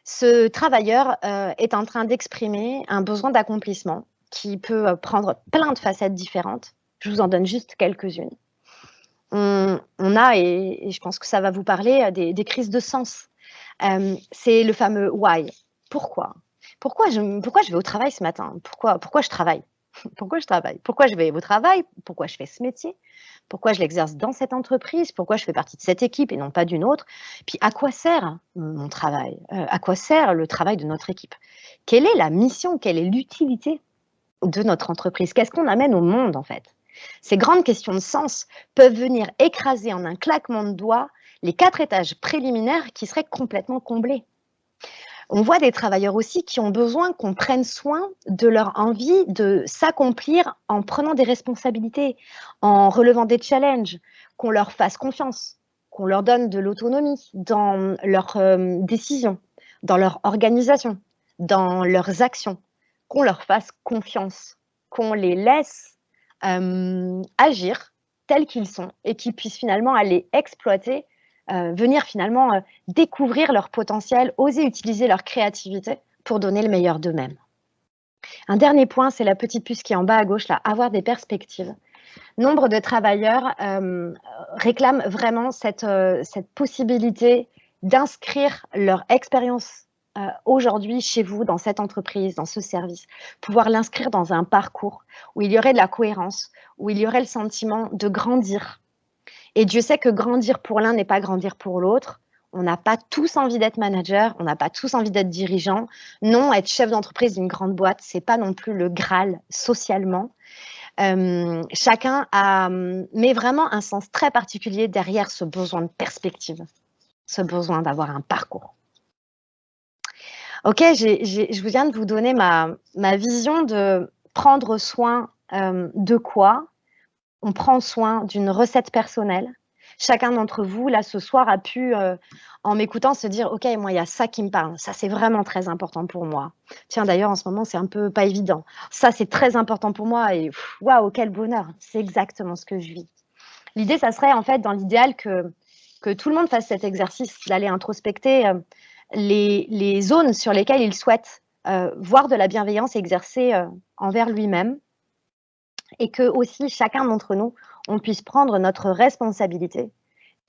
B: Ce travailleur est en train d'exprimer un besoin d'accomplissement qui peut prendre plein de facettes différentes. Je vous en donne juste quelques-unes. On a, et je pense que ça va vous parler, des crises de sens. C'est le fameux why. Pourquoi je vais au travail ce matin? Pourquoi je travaille? Pourquoi je travaille? Pourquoi je vais au travail? Pourquoi je fais ce métier? Pourquoi je l'exerce dans cette entreprise? Pourquoi je fais partie de cette équipe et non pas d'une autre? Puis à quoi sert mon travail? À quoi sert le travail de notre équipe? Quelle est la mission? Quelle est l'utilité de notre entreprise? Qu'est-ce qu'on amène au monde en fait? Ces grandes questions de sens peuvent venir écraser en un claquement de doigts les 4 étages préliminaires qui seraient complètement comblés. On voit des travailleurs aussi qui ont besoin qu'on prenne soin de leur envie de s'accomplir en prenant des responsabilités, en relevant des challenges, qu'on leur fasse confiance, qu'on leur donne de l'autonomie dans leurs décisions, dans leur organisation, dans leurs actions, qu'on leur fasse confiance, qu'on les laisse agir tels qu'ils sont et qu'ils puissent finalement aller exploiter, venir finalement découvrir leur potentiel, oser utiliser leur créativité pour donner le meilleur d'eux-mêmes. Un dernier point, c'est la petite puce qui est en bas à gauche, là, avoir des perspectives. Nombre de travailleurs réclament vraiment cette possibilité d'inscrire leur expérience aujourd'hui chez vous, dans cette entreprise, dans ce service, pouvoir l'inscrire dans un parcours où il y aurait de la cohérence, où il y aurait le sentiment de grandir. Et Dieu sait que grandir pour l'un n'est pas grandir pour l'autre. On n'a pas tous envie d'être manager, on n'a pas tous envie d'être dirigeant. Non, être chef d'entreprise d'une grande boîte, c'est pas non plus le Graal socialement. Chacun met vraiment un sens très particulier derrière ce besoin de perspective, ce besoin d'avoir un parcours. Ok, je viens de vous donner ma vision de prendre soin de quoi. On prend soin d'une recette personnelle. Chacun d'entre vous, là, ce soir, a pu, en m'écoutant, se dire « Ok, moi, il y a ça qui me parle. Ça, c'est vraiment très important pour moi. Tiens, d'ailleurs, en ce moment, c'est un peu pas évident. Ça, c'est très important pour moi. Et waouh, quel bonheur. C'est exactement ce que je vis. » L'idée, ça serait, en fait, dans l'idéal, que tout le monde fasse cet exercice d'aller introspecter les zones sur lesquelles il souhaite voir de la bienveillance exercée envers lui-même, et que aussi chacun d'entre nous, on puisse prendre notre responsabilité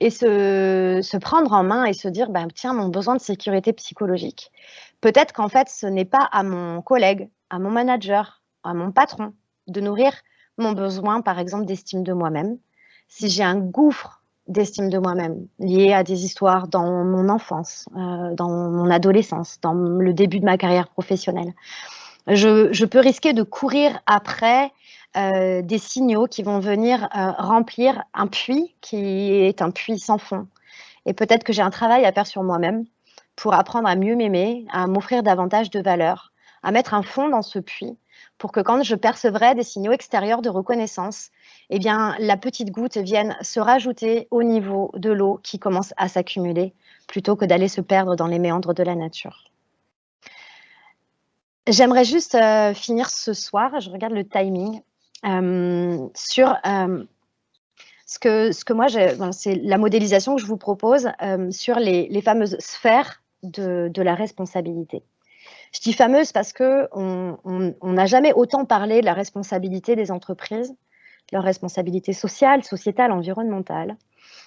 B: et se prendre en main et se dire, tiens, mon besoin de sécurité psychologique, peut-être qu'en fait, ce n'est pas à mon collègue, à mon manager, à mon patron de nourrir mon besoin, par exemple, d'estime de moi-même. Si j'ai un gouffre d'estime de moi-même lié à des histoires dans mon enfance, dans mon adolescence, dans le début de ma carrière professionnelle, je peux risquer de courir après des signaux qui vont venir remplir un puits qui est un puits sans fond. Et peut-être que j'ai un travail à faire sur moi-même pour apprendre à mieux m'aimer, à m'offrir davantage de valeur, à mettre un fond dans ce puits pour que quand je percevrai des signaux extérieurs de reconnaissance, eh bien, la petite goutte vienne se rajouter au niveau de l'eau qui commence à s'accumuler plutôt que d'aller se perdre dans les méandres de la nature. J'aimerais juste finir ce soir, je regarde le timing, sur ce que moi, c'est la modélisation que je vous propose sur les fameuses sphères de la responsabilité. Je dis fameuse parce qu'on n'a jamais autant parlé de la responsabilité des entreprises, leur responsabilité sociale, sociétale, environnementale.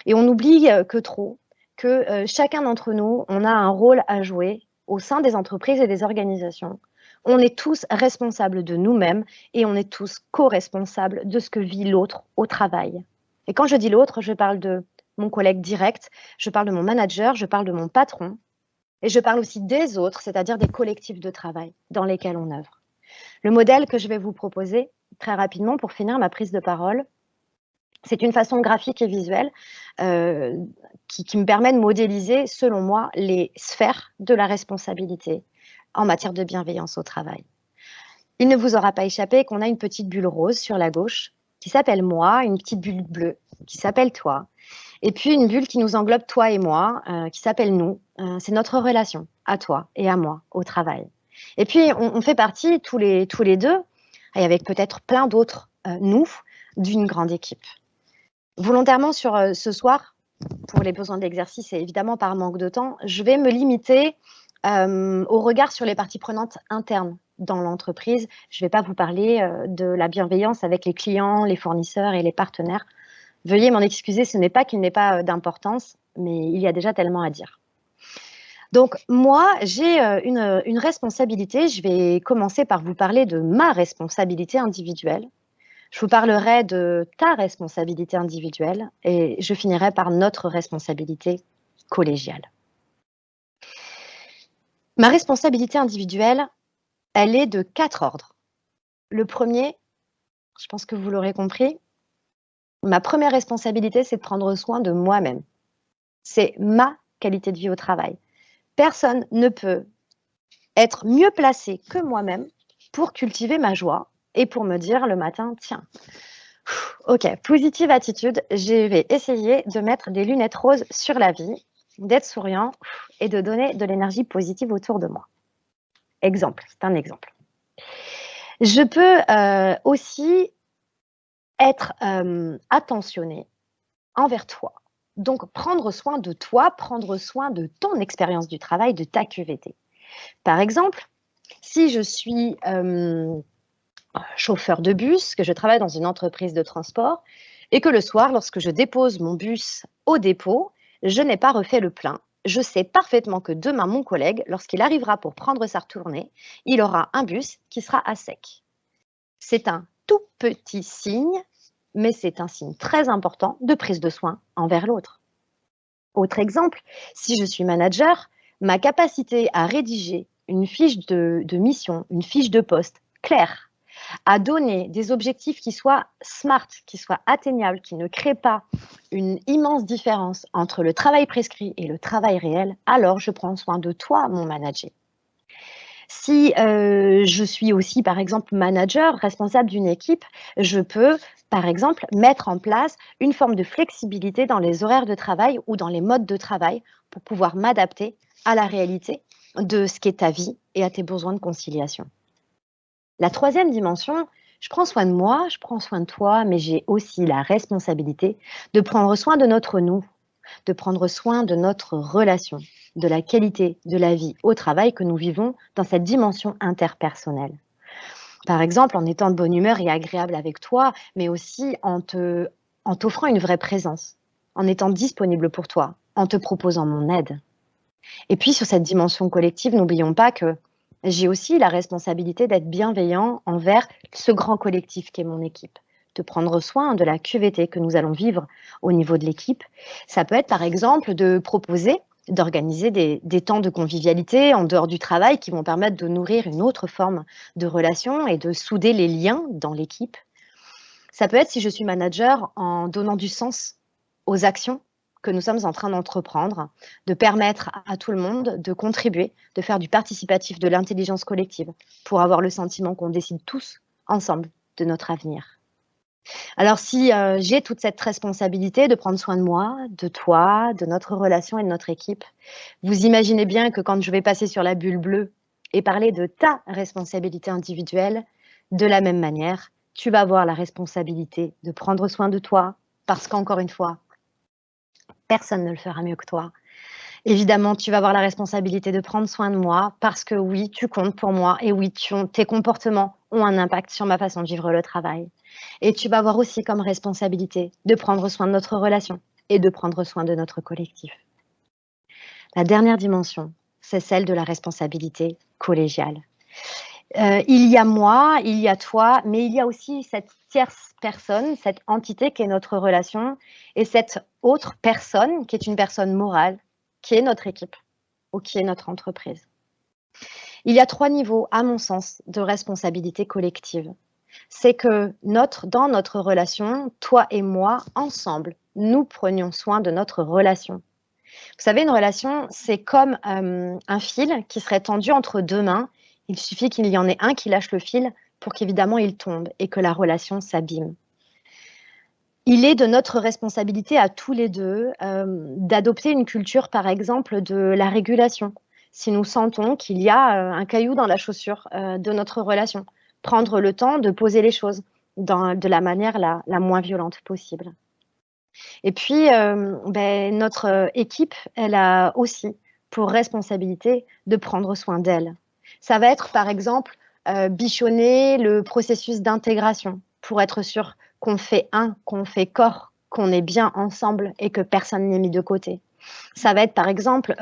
B: Et on oublie que trop, que chacun d'entre nous, on a un rôle à jouer au sein des entreprises et des organisations. On est tous responsables de nous-mêmes et on est tous co-responsables de ce que vit l'autre au travail. Et quand je dis l'autre, je parle de mon collègue direct, je parle de mon manager, je parle de mon patron et je parle aussi des autres, c'est-à-dire des collectifs de travail dans lesquels on œuvre. Le modèle que je vais vous proposer très rapidement pour finir ma prise de parole, c'est une façon graphique et visuelle qui me permet de modéliser, selon moi, les sphères de la responsabilité en matière de bienveillance au travail. Il ne vous aura pas échappé qu'on a une petite bulle rose sur la gauche qui s'appelle moi, une petite bulle bleue qui s'appelle toi. Et puis une bulle qui nous englobe, toi et moi, qui s'appelle nous. C'est notre relation à toi et à moi au travail. Et puis on fait partie tous les deux, et avec peut-être plein d'autres nous, d'une grande équipe. Volontairement sur ce soir, pour les besoins de l'exercice et évidemment par manque de temps, je vais me limiter au regard sur les parties prenantes internes dans l'entreprise. Je ne vais pas vous parler de la bienveillance avec les clients, les fournisseurs et les partenaires. Veuillez m'en excuser, ce n'est pas qu'il n'ait pas d'importance, mais il y a déjà tellement à dire. Donc moi, j'ai une responsabilité. Je vais commencer par vous parler de ma responsabilité individuelle. Je vous parlerai de ta responsabilité individuelle et je finirai par notre responsabilité collégiale. Ma responsabilité individuelle, elle est de 4 ordres. Le premier, je pense que vous l'aurez compris, ma première responsabilité, c'est de prendre soin de moi-même. C'est ma qualité de vie au travail. Personne ne peut être mieux placé que moi-même pour cultiver ma joie et pour me dire le matin, tiens, ok, positive attitude, je vais essayer de mettre des lunettes roses sur la vie, d'être souriant et de donner de l'énergie positive autour de moi. Exemple, c'est un exemple. Je peux aussi être attentionnée envers toi. Donc, prendre soin de toi, prendre soin de ton expérience du travail, de ta QVT. Par exemple, si je suis chauffeur de bus, que je travaille dans une entreprise de transport et que le soir, lorsque je dépose mon bus au dépôt, je n'ai pas refait le plein. Je sais parfaitement que demain, mon collègue, lorsqu'il arrivera pour prendre sa retournée, il aura un bus qui sera à sec. C'est un tout petit signe, mais c'est un signe très important de prise de soin envers l'autre. Autre exemple, si je suis manager, ma capacité à rédiger une fiche de mission, une fiche de poste claire, à donner des objectifs qui soient smart, qui soient atteignables, qui ne créent pas une immense différence entre le travail prescrit et le travail réel, alors je prends soin de toi, mon manager. Si je suis aussi, par exemple, manager, responsable d'une équipe, je peux, par exemple, mettre en place une forme de flexibilité dans les horaires de travail ou dans les modes de travail pour pouvoir m'adapter à la réalité de ce qu'est ta vie et à tes besoins de conciliation. La troisième dimension, je prends soin de moi, je prends soin de toi, mais j'ai aussi la responsabilité de prendre soin de notre nous, de prendre soin de notre relation, de la qualité de la vie au travail que nous vivons dans cette dimension interpersonnelle. Par exemple, en étant de bonne humeur et agréable avec toi, mais aussi en t'offrant une vraie présence, en étant disponible pour toi, en te proposant mon aide. Et puis, sur cette dimension collective, n'oublions pas que j'ai aussi la responsabilité d'être bienveillant envers ce grand collectif qu'est mon équipe, de prendre soin de la QVT que nous allons vivre au niveau de l'équipe. Ça peut être par exemple de proposer, d'organiser des temps de convivialité en dehors du travail qui vont permettre de nourrir une autre forme de relation et de souder les liens dans l'équipe. Ça peut être, si je suis manager, en donnant du sens aux actions que nous sommes en train d'entreprendre, de permettre à tout le monde de contribuer, de faire du participatif, de l'intelligence collective, pour avoir le sentiment qu'on décide tous ensemble de notre avenir. Alors si j'ai toute cette responsabilité de prendre soin de moi, de toi, de notre relation et de notre équipe, vous imaginez bien que quand je vais passer sur la bulle bleue et parler de ta responsabilité individuelle, de la même manière, tu vas avoir la responsabilité de prendre soin de toi, parce qu'encore une fois, personne ne le fera mieux que toi. Évidemment, tu vas avoir la responsabilité de prendre soin de moi parce que oui, tu comptes pour moi et oui, tes comportements ont un impact sur ma façon de vivre le travail. Et tu vas avoir aussi comme responsabilité de prendre soin de notre relation et de prendre soin de notre collectif. La dernière dimension, c'est celle de la responsabilité collégiale. Il y a moi, il y a toi, mais il y a aussi cette tierce personne, cette entité qui est notre relation et cette autre personne qui est une personne morale, qui est notre équipe ou qui est notre entreprise. Il y a 3 niveaux, à mon sens, de responsabilité collective. C'est que dans notre relation, toi et moi, ensemble, nous prenions soin de notre relation. Vous savez, une relation, c'est comme un fil qui serait tendu entre 2 mains. Il suffit qu'il y en ait un qui lâche le fil pour qu'évidemment il tombe et que la relation s'abîme. Il est de notre responsabilité à tous les deux d'adopter une culture, par exemple, de la régulation. Si nous sentons qu'il y a un caillou dans la chaussure de notre relation, prendre le temps de poser les choses de la manière la moins violente possible. Et puis, notre équipe, elle a aussi pour responsabilité de prendre soin d'elle. Ça va être, par exemple, bichonner le processus d'intégration pour être sûr qu'on fait qu'on fait corps, qu'on est bien ensemble et que personne n'est mis de côté. Ça va être, par exemple,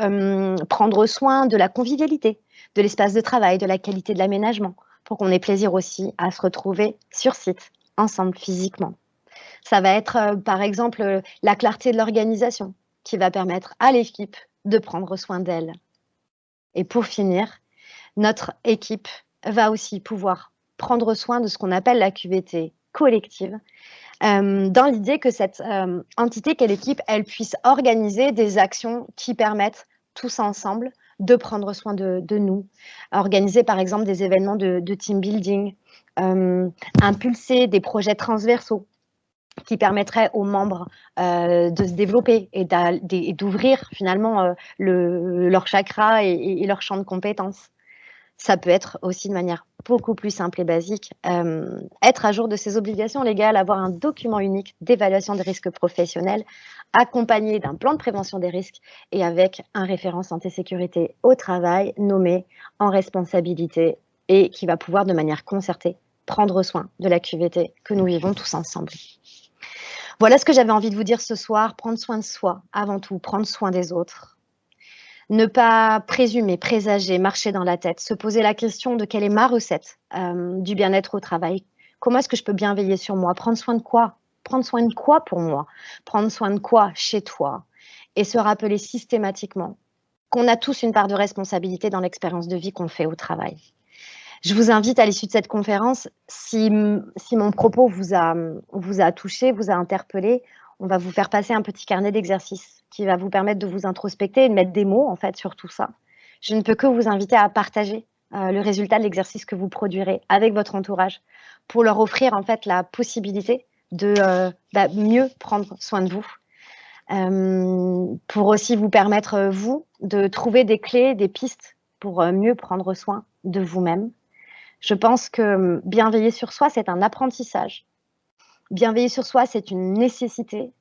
B: prendre soin de la convivialité, de l'espace de travail, de la qualité de l'aménagement, pour qu'on ait plaisir aussi à se retrouver sur site, ensemble, physiquement. Ça va être, par exemple, la clarté de l'organisation qui va permettre à l'équipe de prendre soin d'elle. Et pour finir, notre équipe va aussi pouvoir prendre soin de ce qu'on appelle la QVT collective, dans l'idée que cette entité qu'est l'équipe, elle puisse organiser des actions qui permettent tous ensemble de prendre soin de nous. Organiser par exemple des événements de team building, impulser des projets transversaux qui permettraient aux membres de se développer et d'ouvrir finalement leur chakra et leur champ de compétences. Ça peut être aussi de manière beaucoup plus simple et basique, être à jour de ses obligations légales, avoir un document unique d'évaluation des risques professionnels, accompagné d'un plan de prévention des risques et avec un référent santé-sécurité au travail nommé en responsabilité et qui va pouvoir de manière concertée prendre soin de la QVT que nous vivons tous ensemble. Voilà ce que j'avais envie de vous dire ce soir, prendre soin de soi avant tout, prendre soin des autres. Ne pas présumer, présager, marcher dans la tête, se poser la question de quelle est ma recette du bien-être au travail. Comment est-ce que je peux bien veiller sur moi? Prendre soin de quoi? Prendre soin de quoi pour moi? Prendre soin de quoi chez toi? Et se rappeler systématiquement qu'on a tous une part de responsabilité dans l'expérience de vie qu'on fait au travail. Je vous invite à l'issue de cette conférence, si mon propos vous a touché, vous a interpellé, on va vous faire passer un petit carnet d'exercices qui va vous permettre de vous introspecter et de mettre des mots en fait sur tout ça. Je ne peux que vous inviter à partager le résultat de l'exercice que vous produirez avec votre entourage pour leur offrir en fait la possibilité de mieux prendre soin de vous. Pour aussi vous permettre, vous, de trouver des clés, des pistes pour mieux prendre soin de vous-même. Je pense que bien veiller sur soi, c'est un apprentissage. Bien veiller sur soi, c'est une nécessité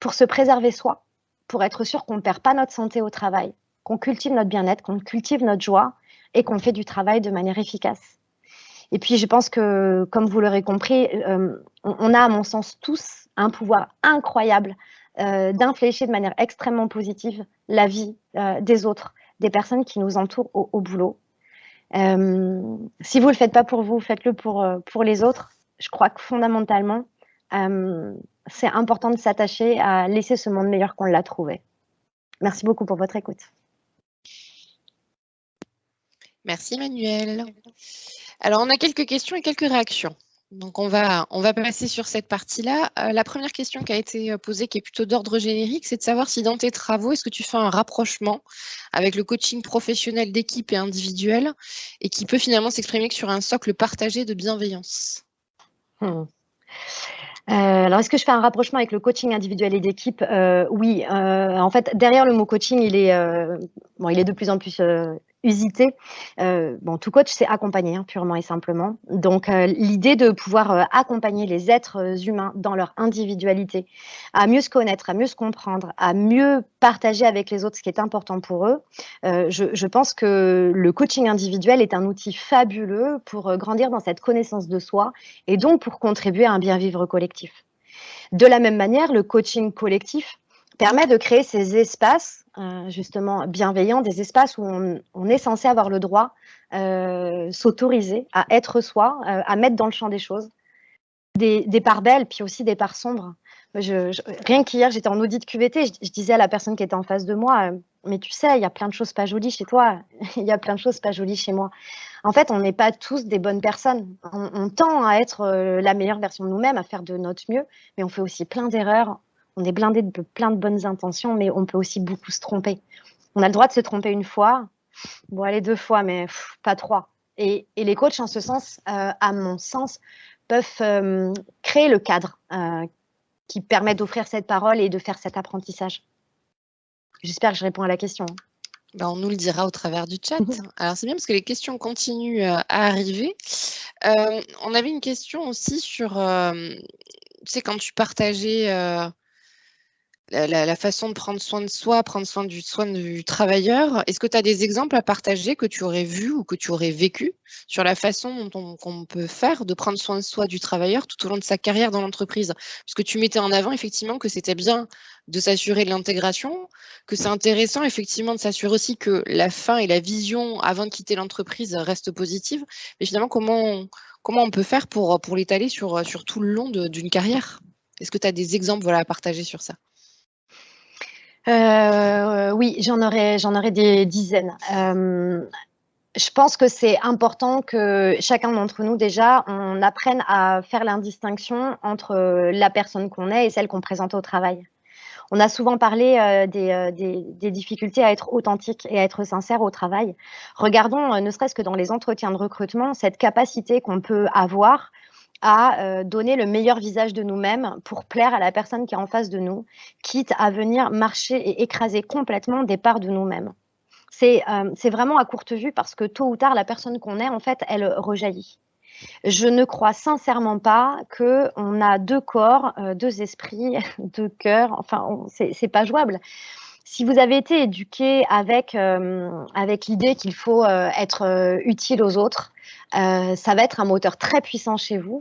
B: pour se préserver soi, pour être sûr qu'on ne perd pas notre santé au travail, qu'on cultive notre bien-être, qu'on cultive notre joie et qu'on fait du travail de manière efficace. Et puis, je pense que, comme vous l'aurez compris, on a, à mon sens, tous un pouvoir incroyable d'infléchir de manière extrêmement positive la vie des autres, des personnes qui nous entourent au boulot. Si vous ne le faites pas pour vous, faites-le pour les autres. Je crois que fondamentalement, c'est important de s'attacher à laisser ce monde meilleur qu'on l'a trouvé. Merci beaucoup pour votre écoute.
A: Merci Manuel. Alors, on a quelques questions et quelques réactions. Donc, on va passer sur cette partie-là. La première question qui a été posée, qui est plutôt d'ordre générique, c'est de savoir si dans tes travaux, est-ce que tu fais un rapprochement avec le coaching professionnel d'équipe et individuel et qui peut finalement s'exprimer que sur un socle partagé de bienveillance?
B: Alors, est-ce que je fais un rapprochement avec le coaching individuel et d'équipe? Oui. En fait, derrière le mot coaching, il est de plus en plus usité. Tout coach, c'est accompagner, purement et simplement. Donc, l'idée de pouvoir accompagner les êtres humains dans leur individualité, à mieux se connaître, à mieux se comprendre, à mieux partager avec les autres ce qui est important pour eux, je pense que le coaching individuel est un outil fabuleux pour grandir dans cette connaissance de soi et donc pour contribuer à un bien-vivre collectif. De la même manière, le coaching collectif permet de créer ces espaces justement bienveillants, des espaces où on est censé avoir le droit, s'autoriser à être soi, à mettre dans le champ des choses, des parts belles, puis aussi des parts sombres. Rien qu'hier, j'étais en audit QVT, je disais à la personne qui était en face de moi, mais tu sais, il y a plein de choses pas jolies chez toi, il y a plein de choses pas jolies chez moi. En fait, on n'est pas tous des bonnes personnes. On tend à être la meilleure version de nous-mêmes, à faire de notre mieux, mais on fait aussi plein d'erreurs. On est blindé de plein de bonnes intentions, mais on peut aussi beaucoup se tromper. On a le droit de se tromper une fois, bon, allez, 2 fois, mais pas 3. Et les coachs, en ce sens, à mon sens, peuvent créer le cadre qui permet d'offrir cette parole et de faire cet apprentissage. J'espère que je réponds à la question.
A: Ben, on nous le dira au travers du chat. Alors, c'est bien parce que les questions continuent à arriver. On avait une question aussi sur, tu sais, quand tu partageais la façon de prendre soin de soi, prendre soin du travailleur. Est-ce que tu as des exemples à partager que tu aurais vus ou que tu aurais vécu sur la façon dont on peut faire de prendre soin de soi du travailleur tout au long de sa carrière dans l'entreprise? Puisque tu mettais en avant effectivement que c'était bien de s'assurer de l'intégration, que c'est intéressant effectivement de s'assurer aussi que la fin et la vision avant de quitter l'entreprise restent positives. Mais finalement, comment on peut faire pour l'étaler sur tout le long d'une carrière? Est-ce que tu as des exemples, voilà, à partager sur ça?
B: Oui, j'en aurais des dizaines. Je pense que c'est important que chacun d'entre nous, déjà, on apprenne à faire l'indistinction entre la personne qu'on est et celle qu'on présente au travail. On a souvent parlé des difficultés à être authentique et à être sincère au travail. Regardons, ne serait-ce que dans les entretiens de recrutement, cette capacité qu'on peut avoir à donner le meilleur visage de nous-mêmes pour plaire à la personne qui est en face de nous, quitte à venir marcher et écraser complètement des parts de nous-mêmes. C'est vraiment à courte vue parce que tôt ou tard, la personne qu'on est, en fait, elle rejaillit. Je ne crois sincèrement pas qu'on a deux corps, deux esprits, deux cœurs. Enfin, c'est pas jouable. Si vous avez été éduqué avec l'idée qu'il faut être utile aux autres, ça va être un moteur très puissant chez vous.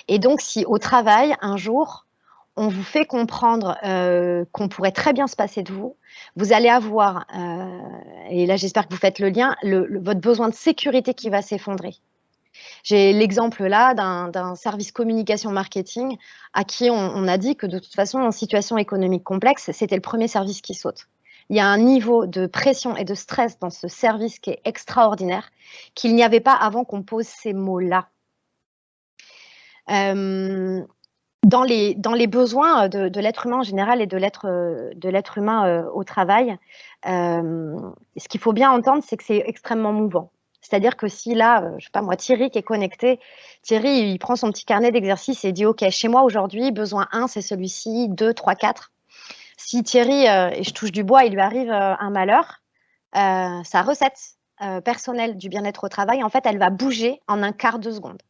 B: Et donc, si au travail, un jour, on vous fait comprendre qu'on pourrait très bien se passer de vous, vous allez avoir, et là j'espère que vous faites le lien, votre besoin de sécurité qui va s'effondrer. J'ai l'exemple là d'un service communication marketing à qui on a dit que de toute façon, en situation économique complexe, c'était le premier service qui saute. Il y a un niveau de pression et de stress dans ce service qui est extraordinaire, qu'il n'y avait pas avant qu'on pose ces mots-là. Dans les besoins de l'être humain en général et de l'être humain au travail, ce qu'il faut bien entendre, c'est que c'est extrêmement mouvant. C'est-à-dire que si là, je sais pas moi, Thierry qui est connecté, Thierry, il prend son petit carnet d'exercices et dit « Ok, chez moi aujourd'hui, besoin 1, c'est celui-ci, 2, 3, 4 ». Si Thierry, et je touche du bois, il lui arrive un malheur, sa recette personnelle du bien-être au travail, en fait, elle va bouger en un quart de seconde.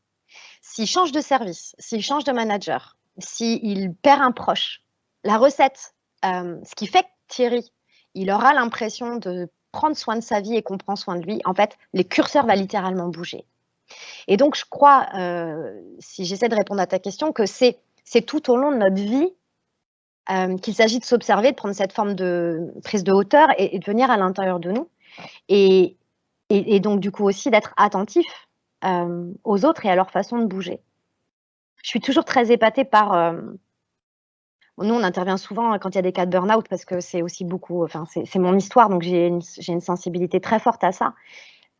B: S'il change de service, s'il change de manager, s'il perd un proche, la recette, ce qui fait que Thierry, il aura l'impression de prendre soin de sa vie et qu'on prend soin de lui, en fait, les curseurs va littéralement bouger. Et donc, je crois, si j'essaie de répondre à ta question, que c'est tout au long de notre vie qu'il s'agit de s'observer, de prendre cette forme de prise de hauteur et de venir à l'intérieur de nous. Et donc, du coup, aussi d'être attentif aux autres et à leur façon de bouger. Je suis toujours très épatée par... nous, on intervient souvent quand il y a des cas de burn-out parce que c'est aussi beaucoup... Enfin, c'est mon histoire, donc j'ai une sensibilité très forte à ça.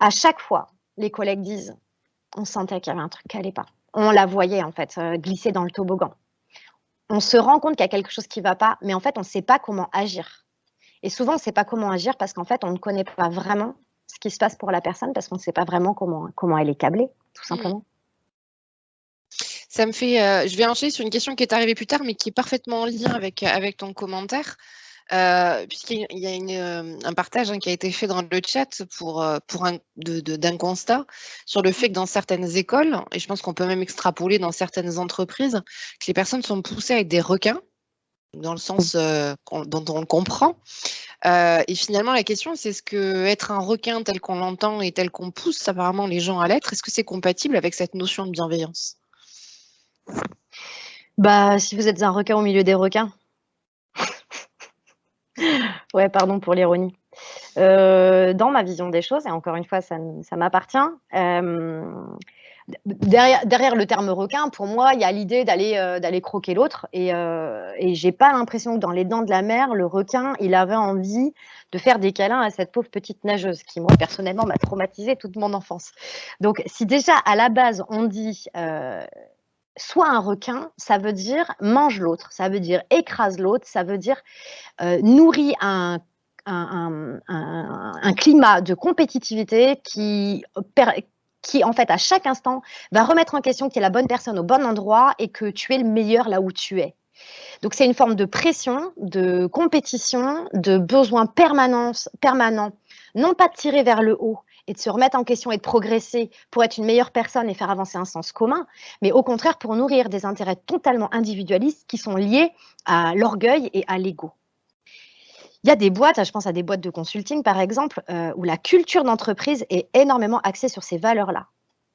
B: À chaque fois, les collègues disent « on sentait qu'il y avait un truc qui n'allait pas ». On la voyait, en fait, glisser dans le toboggan. On se rend compte qu'il y a quelque chose qui ne va pas, mais en fait, on ne sait pas comment agir. Et souvent, on ne sait pas comment agir parce qu'en fait, on ne connaît pas vraiment ce qui se passe pour la personne parce qu'on ne sait pas vraiment comment elle est câblée, tout simplement.
A: Ça me fait, je vais enchaîner sur une question qui est arrivée plus tard, mais qui est parfaitement en lien avec ton commentaire, puisqu'il y a un partage qui a été fait dans le chat d'un constat sur le fait que dans certaines écoles, et je pense qu'on peut même extrapoler dans certaines entreprises, que les personnes sont poussées à être des requins, dans le sens dont on le comprend. Et finalement, la question, c'est est-ce que être un requin tel qu'on l'entend et tel qu'on pousse apparemment les gens à l'être, est-ce que c'est compatible avec cette notion de bienveillance ?
B: Bah, si vous êtes un requin au milieu des requins. Ouais, pardon pour l'ironie. Dans ma vision des choses, et encore une fois, ça m'appartient, derrière le terme requin, pour moi, il y a l'idée d'aller croquer l'autre. Et j'ai pas l'impression que dans Les Dents de la Mer, le requin, il avait envie de faire des câlins à cette pauvre petite nageuse qui, moi, personnellement, m'a traumatisée toute mon enfance. Donc, si déjà, à la base, on dit... Soit un requin, ça veut dire mange l'autre, ça veut dire écrase l'autre, ça veut dire nourrit un climat de compétitivité qui, en fait, à chaque instant, va remettre en question que tu es la bonne personne au bon endroit et que tu es le meilleur là où tu es. Donc, c'est une forme de pression, de compétition, de besoin permanent, non pas de tirer vers le haut et de se remettre en question et de progresser pour être une meilleure personne et faire avancer un sens commun, mais au contraire pour nourrir des intérêts totalement individualistes qui sont liés à l'orgueil et à l'ego. Il y a des boîtes, je pense à des boîtes de consulting par exemple, où la culture d'entreprise est énormément axée sur ces valeurs-là.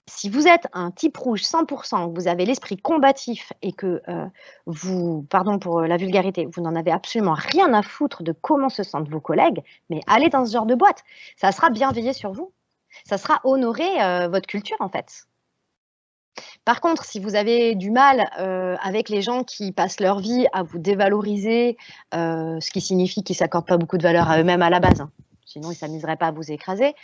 B: Si vous êtes un type rouge 100%, vous avez l'esprit combatif et que vous, pardon pour la vulgarité, vous n'en avez absolument rien à foutre de comment se sentent vos collègues, mais allez dans ce genre de boîte. Ça sera bienveillé sur vous. Ça sera honorer votre culture en fait. Par contre, si vous avez du mal avec les gens qui passent leur vie à vous dévaloriser, ce qui signifie qu'ils ne s'accordent pas beaucoup de valeur à eux-mêmes à la base, hein, sinon ils ne s'amuseraient pas à vous écraser.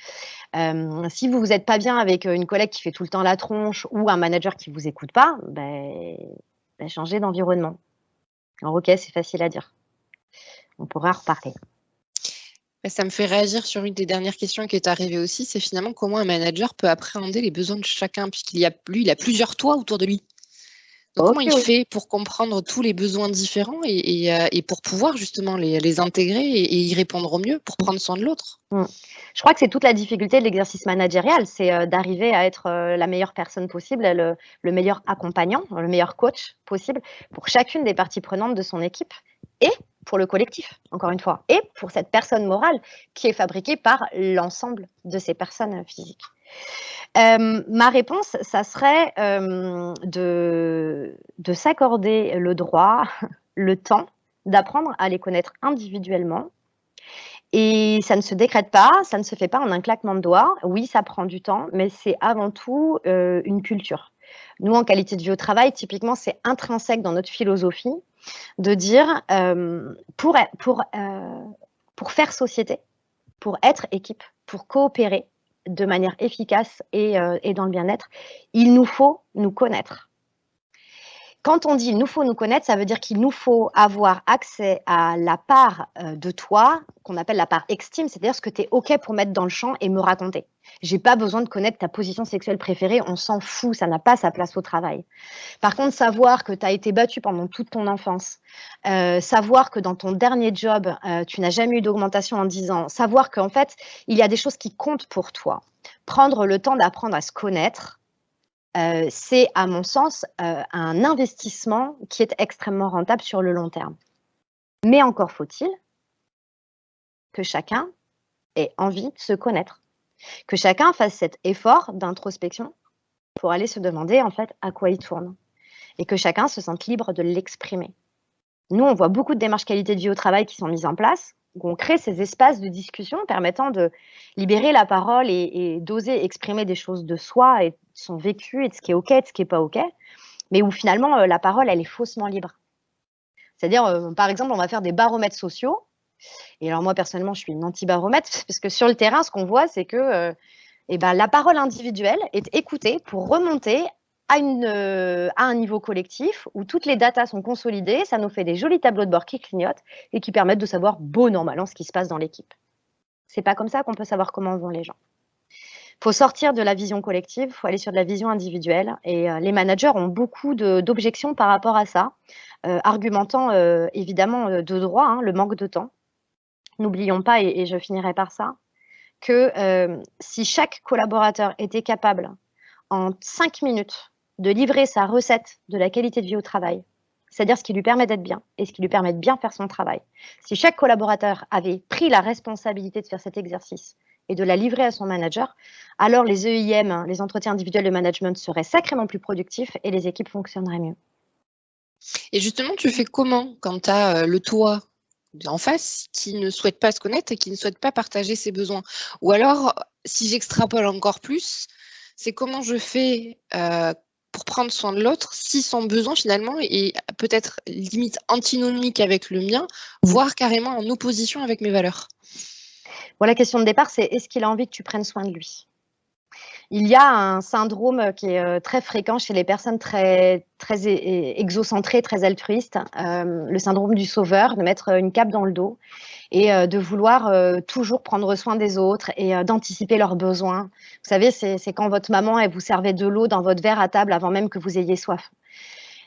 B: Si vous n'êtes pas bien avec une collègue qui fait tout le temps la tronche ou un manager qui ne vous écoute pas, changez d'environnement. Alors ok, c'est facile à dire. On pourra en reparler.
A: Ça me fait réagir sur une des dernières questions qui est arrivée aussi, c'est finalement comment un manager peut appréhender les besoins de chacun, puisqu'il y a il a plusieurs toits autour de lui. Donc, comment il fait pour comprendre tous les besoins différents et pour pouvoir justement les intégrer et y répondre au mieux pour prendre soin de l'autre?
B: Je crois que c'est toute la difficulté de l'exercice managérial, c'est d'arriver à être la meilleure personne possible, le meilleur accompagnant, le meilleur coach possible pour chacune des parties prenantes de son équipe et pour le collectif, encore une fois, et pour cette personne morale qui est fabriquée par l'ensemble de ces personnes physiques. Ma réponse, ça serait de s'accorder le droit, le temps d'apprendre à les connaître individuellement. Et ça ne se décrète pas, ça ne se fait pas en un claquement de doigts. Oui, ça prend du temps, mais c'est avant tout une culture. Nous, en qualité de vie au travail, typiquement, c'est intrinsèque dans notre philosophie de dire pour faire société, pour être équipe, pour coopérer de manière efficace et dans le bien-être, il nous faut nous connaître. Quand on dit il nous faut nous connaître, ça veut dire qu'il nous faut avoir accès à la part de toi qu'on appelle la part extime, c'est-à-dire ce que tu es OK pour mettre dans le champ et me raconter. J'ai pas besoin de connaître ta position sexuelle préférée, on s'en fout, ça n'a pas sa place au travail. Par contre, savoir que tu as été battu pendant toute ton enfance, savoir que dans ton dernier job, tu n'as jamais eu d'augmentation en 10 ans, savoir qu'en fait, il y a des choses qui comptent pour toi. Prendre le temps d'apprendre à se connaître, c'est, à mon sens, un investissement qui est extrêmement rentable sur le long terme. Mais encore faut-il que chacun ait envie de se connaître, que chacun fasse cet effort d'introspection pour aller se demander en fait à quoi il tourne et que chacun se sente libre de l'exprimer. Nous, on voit beaucoup de démarches qualité de vie au travail qui sont mises en place, où on crée ces espaces de discussion permettant de libérer la parole et d'oser exprimer des choses de soi et de son vécu et de ce qui est OK et de ce qui n'est pas OK, mais où finalement la parole, elle est faussement libre. C'est-à-dire, par exemple, on va faire des baromètres sociaux. Et alors moi, personnellement, je suis une anti-baromètre parce que sur le terrain, ce qu'on voit, c'est que la parole individuelle est écoutée pour remonter à un niveau collectif où toutes les datas sont consolidées, ça nous fait des jolis tableaux de bord qui clignotent et qui permettent de savoir bon an mal an ce qui se passe dans l'équipe. C'est pas comme ça qu'on peut savoir comment vont les gens. Il faut sortir de la vision collective, il faut aller sur de la vision individuelle et les managers ont beaucoup d'objections par rapport à ça, argumentant évidemment de droit, hein, le manque de temps. N'oublions pas, et je finirai par ça, que si chaque collaborateur était capable en 5 minutes de livrer sa recette de la qualité de vie au travail, c'est-à-dire ce qui lui permet d'être bien et ce qui lui permet de bien faire son travail, si chaque collaborateur avait pris la responsabilité de faire cet exercice et de la livrer à son manager, alors les EIM, les entretiens individuels de management, seraient sacrément plus productifs et les équipes fonctionneraient mieux.
A: Et justement, tu fais comment quand tu as le toi en face qui ne souhaite pas se connaître et qui ne souhaite pas partager ses besoins? Ou alors, si j'extrapole encore plus, c'est comment je fais pour prendre soin de l'autre si son besoin finalement est peut-être limite antinomique avec le mien, voire carrément en opposition avec mes valeurs.
B: Bon, la question de départ, c'est est-ce qu'il a envie que tu prennes soin de lui? Il y a un syndrome qui est très fréquent chez les personnes très exocentrées, très altruistes, le syndrome du sauveur, de mettre une cape dans le dos et de vouloir toujours prendre soin des autres et d'anticiper leurs besoins. Vous savez, c'est quand votre maman elle vous servait de l'eau dans votre verre à table avant même que vous ayez soif.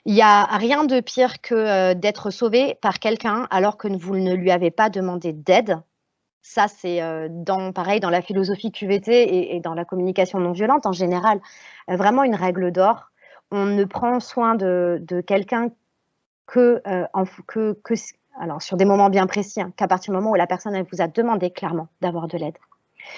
B: Il n'y a rien de pire que d'être sauvé par quelqu'un alors que vous ne lui avez pas demandé d'aide. Ça, c'est pareil, dans la philosophie QVT et dans la communication non violente en général, vraiment une règle d'or. On ne prend soin de quelqu'un alors sur des moments bien précis, hein, qu'à partir du moment où la personne elle vous a demandé clairement d'avoir de l'aide.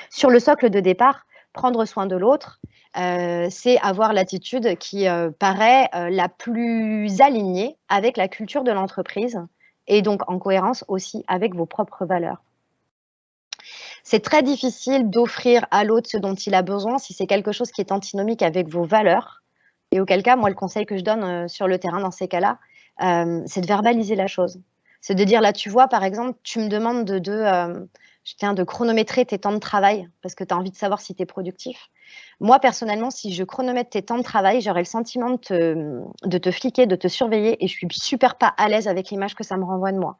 B: Sur le socle de départ, prendre soin de l'autre, c'est avoir l'attitude qui paraît la plus alignée avec la culture de l'entreprise et donc en cohérence aussi avec vos propres valeurs. C'est très difficile d'offrir à l'autre ce dont il a besoin si c'est quelque chose qui est antinomique avec vos valeurs. Et auquel cas, moi, le conseil que je donne sur le terrain dans ces cas-là, c'est de verbaliser la chose. C'est de dire, là, tu vois, par exemple, tu me demandes de chronométrer tes temps de travail parce que tu as envie de savoir si tu es productif. Moi, personnellement, si je chronomètre tes temps de travail, j'aurais le sentiment de te fliquer, de te surveiller et je suis super pas à l'aise avec l'image que ça me renvoie de moi.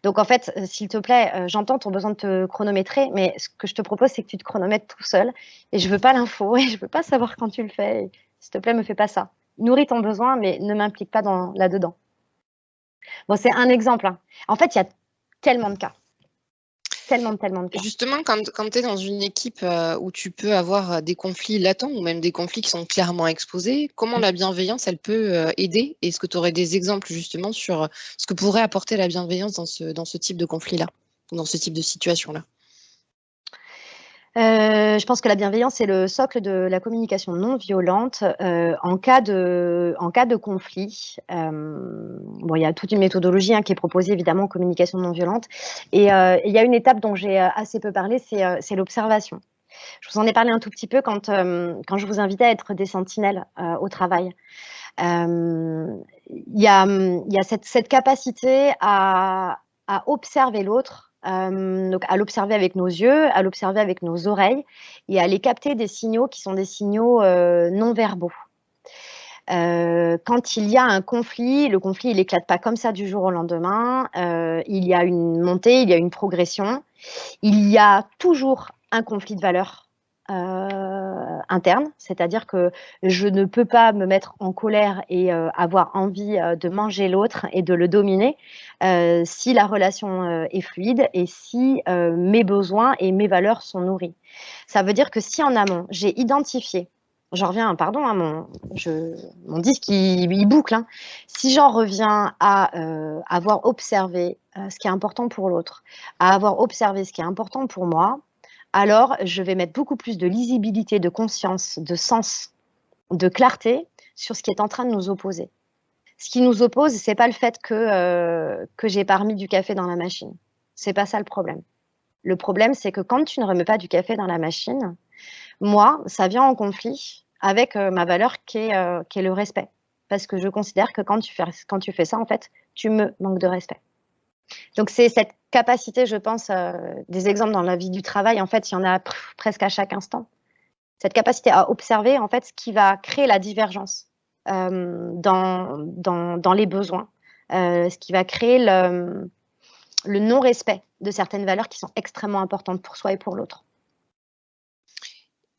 B: Donc, en fait, s'il te plaît, j'entends ton besoin de te chronométrer, mais ce que je te propose, c'est que tu te chronomètres tout seul et je veux pas l'info et je veux pas savoir quand tu le fais. Et, s'il te plaît, me fais pas ça. Nourris ton besoin, mais ne m'implique pas là-dedans. Bon, c'est un exemple. Hein. En fait, il y a tellement de cas. Tellement de cas.
A: Justement, quand tu es dans une équipe où tu peux avoir des conflits latents ou même des conflits qui sont clairement exposés, comment la bienveillance, elle peut aider? Est-ce que tu aurais des exemples justement sur ce que pourrait apporter la bienveillance dans ce type de conflit-là, dans ce type de situation-là?
B: Je pense que la bienveillance est le socle de la communication non violente en cas de conflit. Bon, il y a toute une méthodologie qui est proposée évidemment en communication non violente. Et il y a une étape dont j'ai assez peu parlé, c'est l'observation. Je vous en ai parlé un tout petit peu quand je vous invitais à être des sentinelles au travail. Il y a cette capacité à observer l'autre. Donc à l'observer avec nos yeux, à l'observer avec nos oreilles et à aller capter des signaux qui sont des signaux non verbaux. Quand il y a un conflit, le conflit il n'éclate pas comme ça du jour au lendemain. Il y a une montée, il y a une progression. Il y a toujours un conflit de valeurs interne, c'est-à-dire que je ne peux pas me mettre en colère et avoir envie de manger l'autre et de le dominer si la relation est fluide et si mes besoins et mes valeurs sont nourris. Ça veut dire que si en amont, j'ai identifié, j'en reviens, pardon, mon disque il boucle, hein. Si j'en reviens à avoir observé ce qui est important pour l'autre, à avoir observé ce qui est important pour moi, alors je vais mettre beaucoup plus de lisibilité, de conscience, de sens, de clarté sur ce qui est en train de nous opposer. Ce qui nous oppose, ce n'est pas le fait que j'ai pas remis du café dans la machine. Ce n'est pas ça le problème. Le problème, c'est que quand tu ne remets pas du café dans la machine, moi, ça vient en conflit avec ma valeur qui est le respect. Parce que je considère que quand tu fais ça, en fait, tu me manques de respect. Donc, c'est cette capacité, je pense, des exemples dans la vie du travail, en fait, il y en a presque à chaque instant. Cette capacité à observer, en fait, ce qui va créer la divergence dans les besoins, ce qui va créer le non-respect de certaines valeurs qui sont extrêmement importantes pour soi et pour l'autre.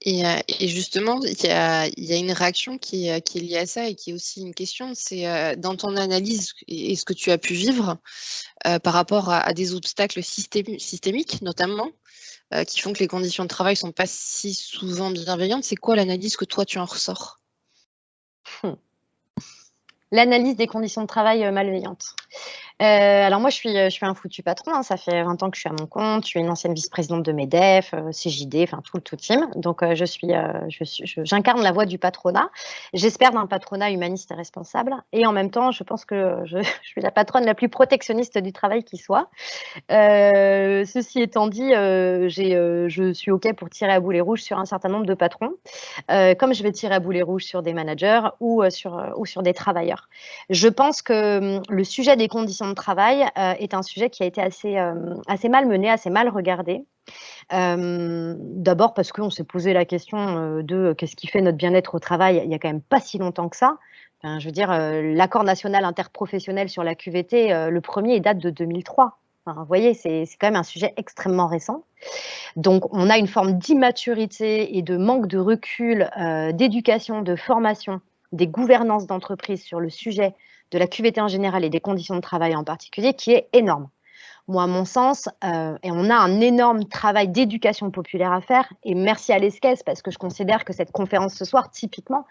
A: Et justement, il y a une réaction qui est liée à ça et qui est aussi une question, c'est dans ton analyse et ce que tu as pu vivre par rapport à des obstacles systémiques notamment, qui font que les conditions de travail ne sont pas si souvent bienveillantes, c'est quoi l'analyse que toi tu en ressors?
B: L'analyse des conditions de travail malveillantes. Alors moi, je suis un foutu patron, hein, ça fait 20 ans que je suis à mon compte, je suis une ancienne vice-présidente de MEDEF, CJD, enfin tout le team. Donc j'incarne la voix du patronat. J'espère d'un patronat humaniste et responsable. Et en même temps, je pense que je suis la patronne la plus protectionniste du travail qui soit. Ceci étant dit, je suis OK pour tirer à boulet rouge sur un certain nombre de patrons, comme je vais tirer à boulet rouge sur des managers ou sur des travailleurs. Je pense que le sujet des conditions de travail est un sujet qui a été assez mal mené, assez mal regardé. D'abord parce qu'on s'est posé la question de qu'est-ce qui fait notre bien-être au travail il n'y a quand même pas si longtemps que ça. Enfin, je veux dire, l'accord national interprofessionnel sur la QVT, le premier, il date de 2003. Enfin, vous voyez, c'est quand même un sujet extrêmement récent. Donc, on a une forme d'immaturité et de manque de recul, d'éducation, de formation, des gouvernances d'entreprise sur le sujet de la QVT en général et des conditions de travail en particulier qui est énorme. Moi, à mon sens, et on a un énorme travail d'éducation populaire à faire, et merci à l'ESCES parce que je considère que cette conférence ce soir, typiquement,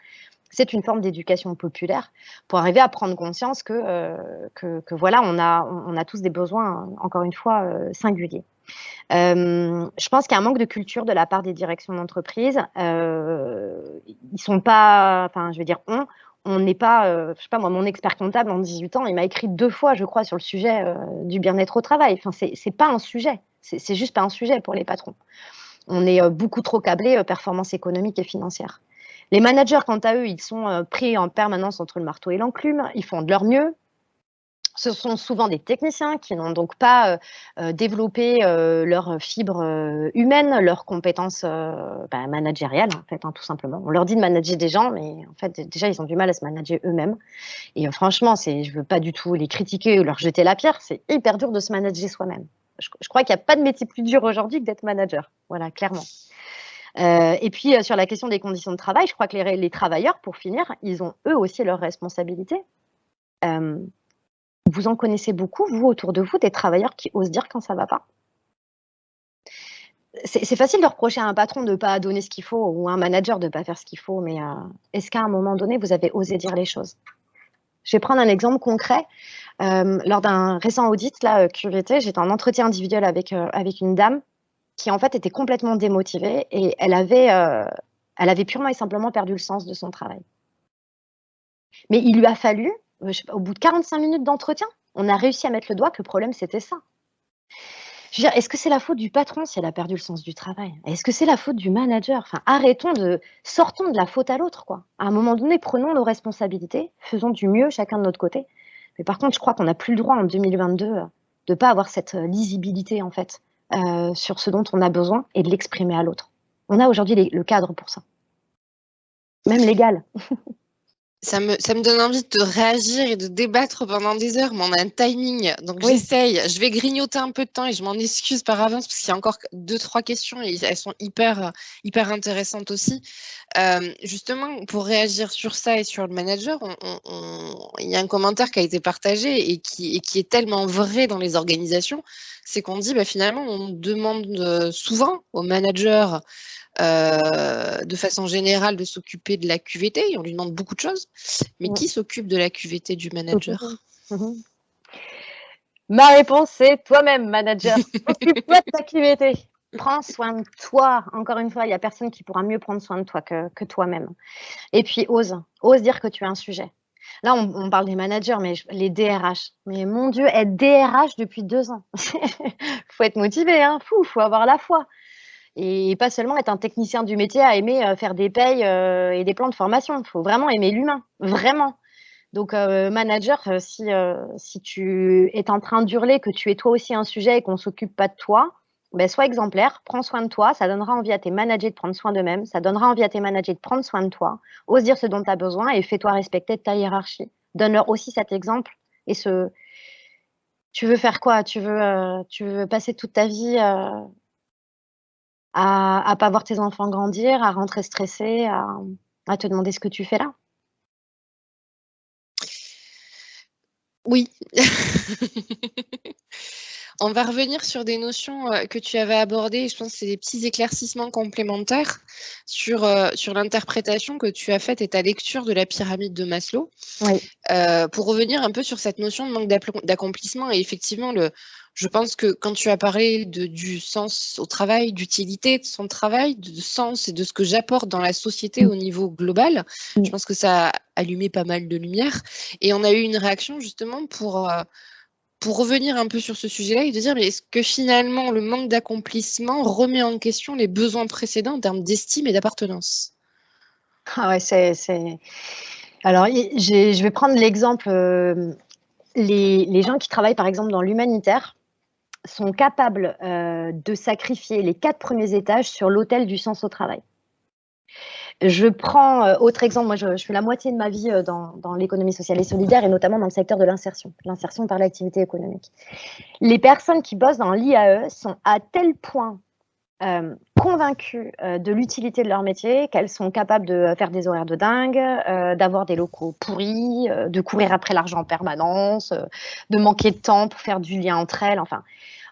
B: c'est une forme d'éducation populaire pour arriver à prendre conscience que voilà, on a tous des besoins, encore une fois, singuliers. Je pense qu'il y a un manque de culture de la part des directions d'entreprise. Ils sont pas, enfin, je veux dire, on n'est pas, je sais pas moi, mon expert comptable en 18 ans, il m'a écrit 2 fois, je crois, sur le sujet du bien-être au travail. Enfin, c'est pas un sujet. C'est juste pas un sujet pour les patrons. On est beaucoup trop câblés performance économique et financière. Les managers, quant à eux, ils sont pris en permanence entre le marteau et l'enclume. Ils font de leur mieux. Ce sont souvent des techniciens qui n'ont donc pas développé leur fibre humaine, leurs compétences managériales, en fait, hein, tout simplement. On leur dit de manager des gens, mais en fait, déjà, ils ont du mal à se manager eux-mêmes. Et franchement, je ne veux pas du tout les critiquer ou leur jeter la pierre. C'est hyper dur de se manager soi-même. Je crois qu'il n'y a pas de métier plus dur aujourd'hui que d'être manager. Voilà, clairement. Et puis, sur la question des conditions de travail, je crois que les travailleurs, pour finir, ils ont eux aussi leurs responsabilités. Vous en connaissez beaucoup, vous, autour de vous, des travailleurs qui osent dire quand ça ne va pas? C'est facile de reprocher à un patron de ne pas donner ce qu'il faut ou à un manager de ne pas faire ce qu'il faut, mais est-ce qu'à un moment donné, vous avez osé dire les choses? Je vais prendre un exemple concret. Lors d'un récent audit, là, QVT, j'étais en entretien individuel avec une dame qui, en fait, était complètement démotivée et elle avait purement et simplement perdu le sens de son travail. Mais il lui a fallu, au bout de 45 minutes d'entretien, on a réussi à mettre le doigt que le problème, c'était ça. Je veux dire, est-ce que c'est la faute du patron si elle a perdu le sens du travail? Est-ce que c'est la faute du manager? Enfin, sortons de la faute à l'autre, quoi. À un moment donné, prenons nos responsabilités, faisons du mieux chacun de notre côté. Mais par contre, je crois qu'on n'a plus le droit en 2022 de ne pas avoir cette lisibilité, en fait, sur ce dont on a besoin et de l'exprimer à l'autre. On a aujourd'hui le cadre pour ça. Même légal.
A: Ça me donne envie de réagir et de débattre pendant des heures, mais on a un timing, donc
B: Oui.
A: j'essaye. Je vais grignoter un peu de temps et je m'en excuse par avance parce qu'il y a encore 2-3 questions et elles sont hyper intéressantes aussi. Justement, pour réagir sur ça et sur le manager, il y a un commentaire qui a été partagé et qui est tellement vrai dans les organisations, c'est qu'on dit finalement on demande souvent aux managers de façon générale de s'occuper de la QVT, on lui demande beaucoup de choses, mais qui s'occupe de la QVT du manager?
B: Ma réponse, c'est toi-même, manager. Occupe-toi de ta QVT. Prends soin de toi. Encore une fois, il n'y a personne qui pourra mieux prendre soin de toi que toi-même. Et puis, ose dire que tu as un sujet. Là, on parle des managers, mais les DRH. Mais mon Dieu, être DRH depuis 2 ans. Faut être motivé, hein. Faut avoir la foi. Et pas seulement être un technicien du métier à aimer faire des payes et des plans de formation. Il faut vraiment aimer l'humain, vraiment. Donc, manager, si tu es en train d'hurler que tu es toi aussi un sujet et qu'on ne s'occupe pas de toi, sois exemplaire, prends soin de toi, ça donnera envie à tes managers de prendre soin d'eux-mêmes, ça donnera envie à tes managers de prendre soin de toi, ose dire ce dont tu as besoin et fais-toi respecter de ta hiérarchie. Donne-leur aussi cet exemple et tu veux faire quoi? Tu veux passer toute ta vie à pas voir tes enfants grandir, à rentrer stressé, à te demander ce que tu fais là?
A: Oui. On va revenir sur des notions que tu avais abordées. Je pense que c'est des petits éclaircissements complémentaires sur l'interprétation que tu as faite et ta lecture de la pyramide de Maslow.
B: Oui.
A: Pour revenir un peu sur cette notion de manque d'accomplissement, et effectivement, je pense que quand tu as parlé du sens au travail, d'utilité de son travail, de sens et de ce que j'apporte dans la société au niveau global, je pense que ça a allumé pas mal de lumière. Et on a eu une réaction justement pour revenir un peu sur ce sujet-là et de dire, mais est-ce que finalement le manque d'accomplissement remet en question les besoins précédents en termes d'estime et d'appartenance?
B: Ah ouais, alors, je vais prendre l'exemple, les gens qui travaillent par exemple dans l'humanitaire sont capables de sacrifier les 4 premiers étages sur l'autel du sens au travail. Je prends autre exemple, moi je fais la moitié de ma vie dans l'économie sociale et solidaire et notamment dans le secteur de l'insertion par l'activité économique. Les personnes qui bossent dans l'IAE sont à tel point convaincues de l'utilité de leur métier, qu'elles sont capables de faire des horaires de dingue, d'avoir des locaux pourris, de courir après l'argent en permanence, de manquer de temps pour faire du lien entre elles. Enfin,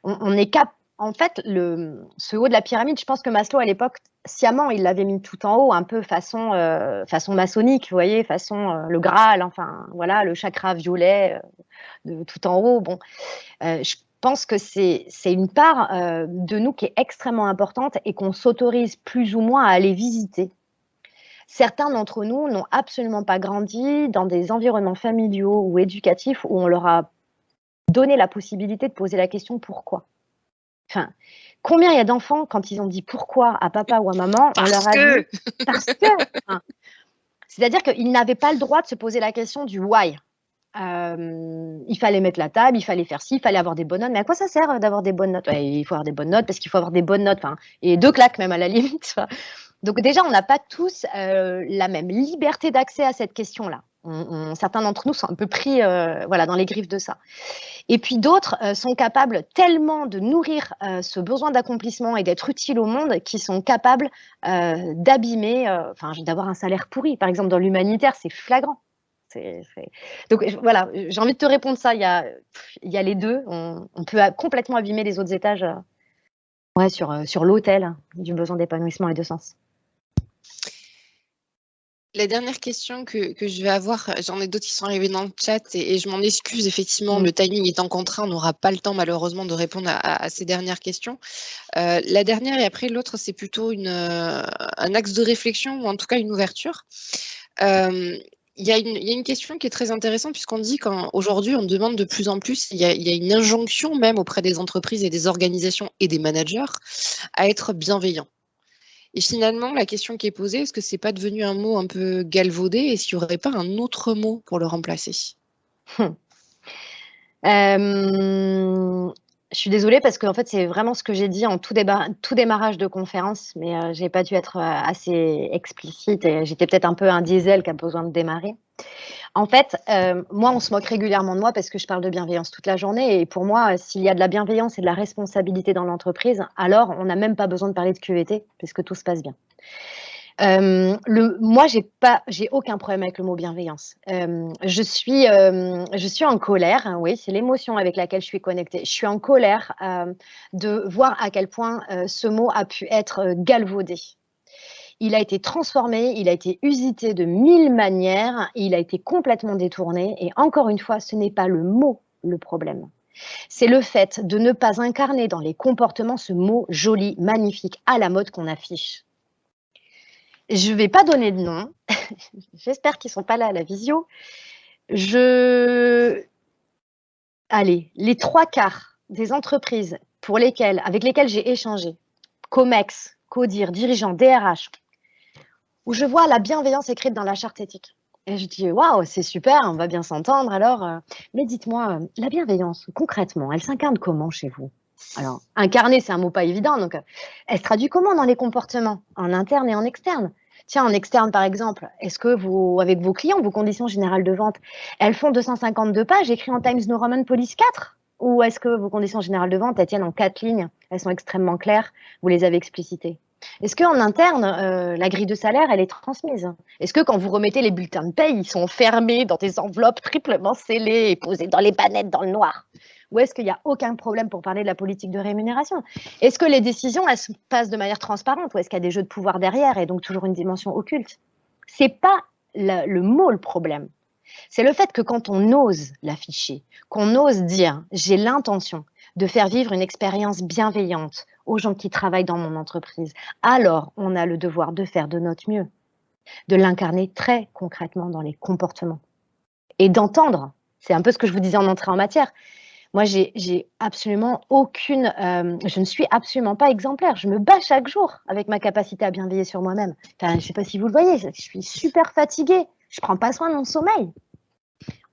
B: on est en fait, ce haut de la pyramide, je pense que Maslow, à l'époque, sciemment, il l'avait mis tout en haut, un peu façon maçonnique, vous voyez, façon le Graal, enfin, voilà, le chakra violet de tout en haut. Bon, je pense que c'est une part de nous qui est extrêmement importante et qu'on s'autorise plus ou moins à aller visiter. Certains d'entre nous n'ont absolument pas grandi dans des environnements familiaux ou éducatifs où on leur a donné la possibilité de poser la question pourquoi. Enfin, combien il y a d'enfants, quand ils ont dit pourquoi à papa ou à maman, on leur a dit parce que. Enfin, c'est-à-dire qu'ils n'avaient pas le droit de se poser la question du why. Il fallait mettre la table, il fallait faire ci, il fallait avoir des bonnes notes. Mais à quoi ça sert d'avoir des bonnes notes? Il faut avoir des bonnes notes parce qu'il faut avoir des bonnes notes. Et 2 claques même à la limite. Donc déjà, on n'a pas tous la même liberté d'accès à cette question-là. Certains d'entre nous sont un peu pris dans les griffes de ça. Et puis d'autres sont capables tellement de nourrir ce besoin d'accomplissement et d'être utiles au monde qu'ils sont capables d'abîmer, d'avoir un salaire pourri. Par exemple, dans l'humanitaire, c'est flagrant. Donc voilà, j'ai envie de te répondre ça. Il y a les deux. On peut complètement abîmer les autres étages sur l'autel du besoin d'épanouissement et de sens.
A: La dernière question que je vais avoir, j'en ai d'autres qui sont arrivées dans le chat et je m'en excuse, effectivement, le timing étant contraint, on n'aura pas le temps malheureusement de répondre à ces dernières questions. La dernière et après l'autre, c'est plutôt un axe de réflexion ou en tout cas une ouverture. Il y a une question qui est très intéressante puisqu'on dit qu'aujourd'hui, on demande de plus en plus, il y a une injonction même auprès des entreprises et des organisations et des managers à être bienveillants. Et finalement, la question qui est posée, est-ce que c'est pas devenu un mot un peu galvaudé et s'il n'y aurait pas un autre mot pour le remplacer?
B: Je suis désolée parce qu'en fait, c'est vraiment ce que j'ai dit en tout démarrage de conférence, mais j'ai pas dû être assez explicite et j'étais peut-être un peu un diesel qui a besoin de démarrer. En fait, moi, on se moque régulièrement de moi parce que je parle de bienveillance toute la journée. Et pour moi, s'il y a de la bienveillance et de la responsabilité dans l'entreprise, alors on n'a même pas besoin de parler de QVT puisque tout se passe bien. Moi, j'ai aucun problème avec le mot bienveillance. Je suis en colère, oui, c'est l'émotion avec laquelle je suis connectée. Je suis en colère de voir à quel point ce mot a pu être galvaudé. Il a été transformé, il a été usité de 1000 manières, il a été complètement détourné. Et encore une fois, ce n'est pas le mot le problème. C'est le fait de ne pas incarner dans les comportements ce mot joli, magnifique, à la mode qu'on affiche. Je ne vais pas donner de nom. J'espère qu'ils ne sont pas là à la visio. Allez, les 3/4 des entreprises avec lesquelles j'ai échangé, COMEX, CODIR, dirigeants, DRH, où je vois la bienveillance écrite dans la charte éthique. Et je dis, waouh, c'est super, on va bien s'entendre. Alors, mais dites-moi, la bienveillance, concrètement, elle s'incarne comment chez vous? Alors, incarner, c'est un mot pas évident. Donc, elle se traduit comment dans les comportements, en interne et en externe? Tiens, en externe, par exemple, est-ce que avec vos clients, vos conditions générales de vente, elles font 252 pages écrites en Times New Roman Police 4? Ou est-ce que vos conditions générales de vente, elles tiennent en 4 lignes? Elles sont extrêmement claires, vous les avez explicitées. Est-ce qu'en interne, la grille de salaire, elle est transmise? Est-ce que quand vous remettez les bulletins de paye, ils sont fermés dans des enveloppes triplement scellées et posés dans les bannettes dans le noir? Ou est-ce qu'il n'y a aucun problème pour parler de la politique de rémunération? Est-ce que les décisions, elles se passent de manière transparente ou est-ce qu'il y a des jeux de pouvoir derrière et donc toujours une dimension occulte? C'est pas le mot le problème. C'est le fait que quand on ose l'afficher, qu'on ose dire « j'ai l'intention de faire vivre une expérience bienveillante aux gens qui travaillent dans mon entreprise », alors on a le devoir de faire de notre mieux, de l'incarner très concrètement dans les comportements et d'entendre. C'est un peu ce que je vous disais en entrée en matière. Moi, j'ai absolument aucune... je ne suis absolument pas exemplaire. Je me bats chaque jour avec ma capacité à bienveiller sur moi-même. Enfin, je ne sais pas si vous le voyez, je suis super fatiguée. Je ne prends pas soin de mon sommeil.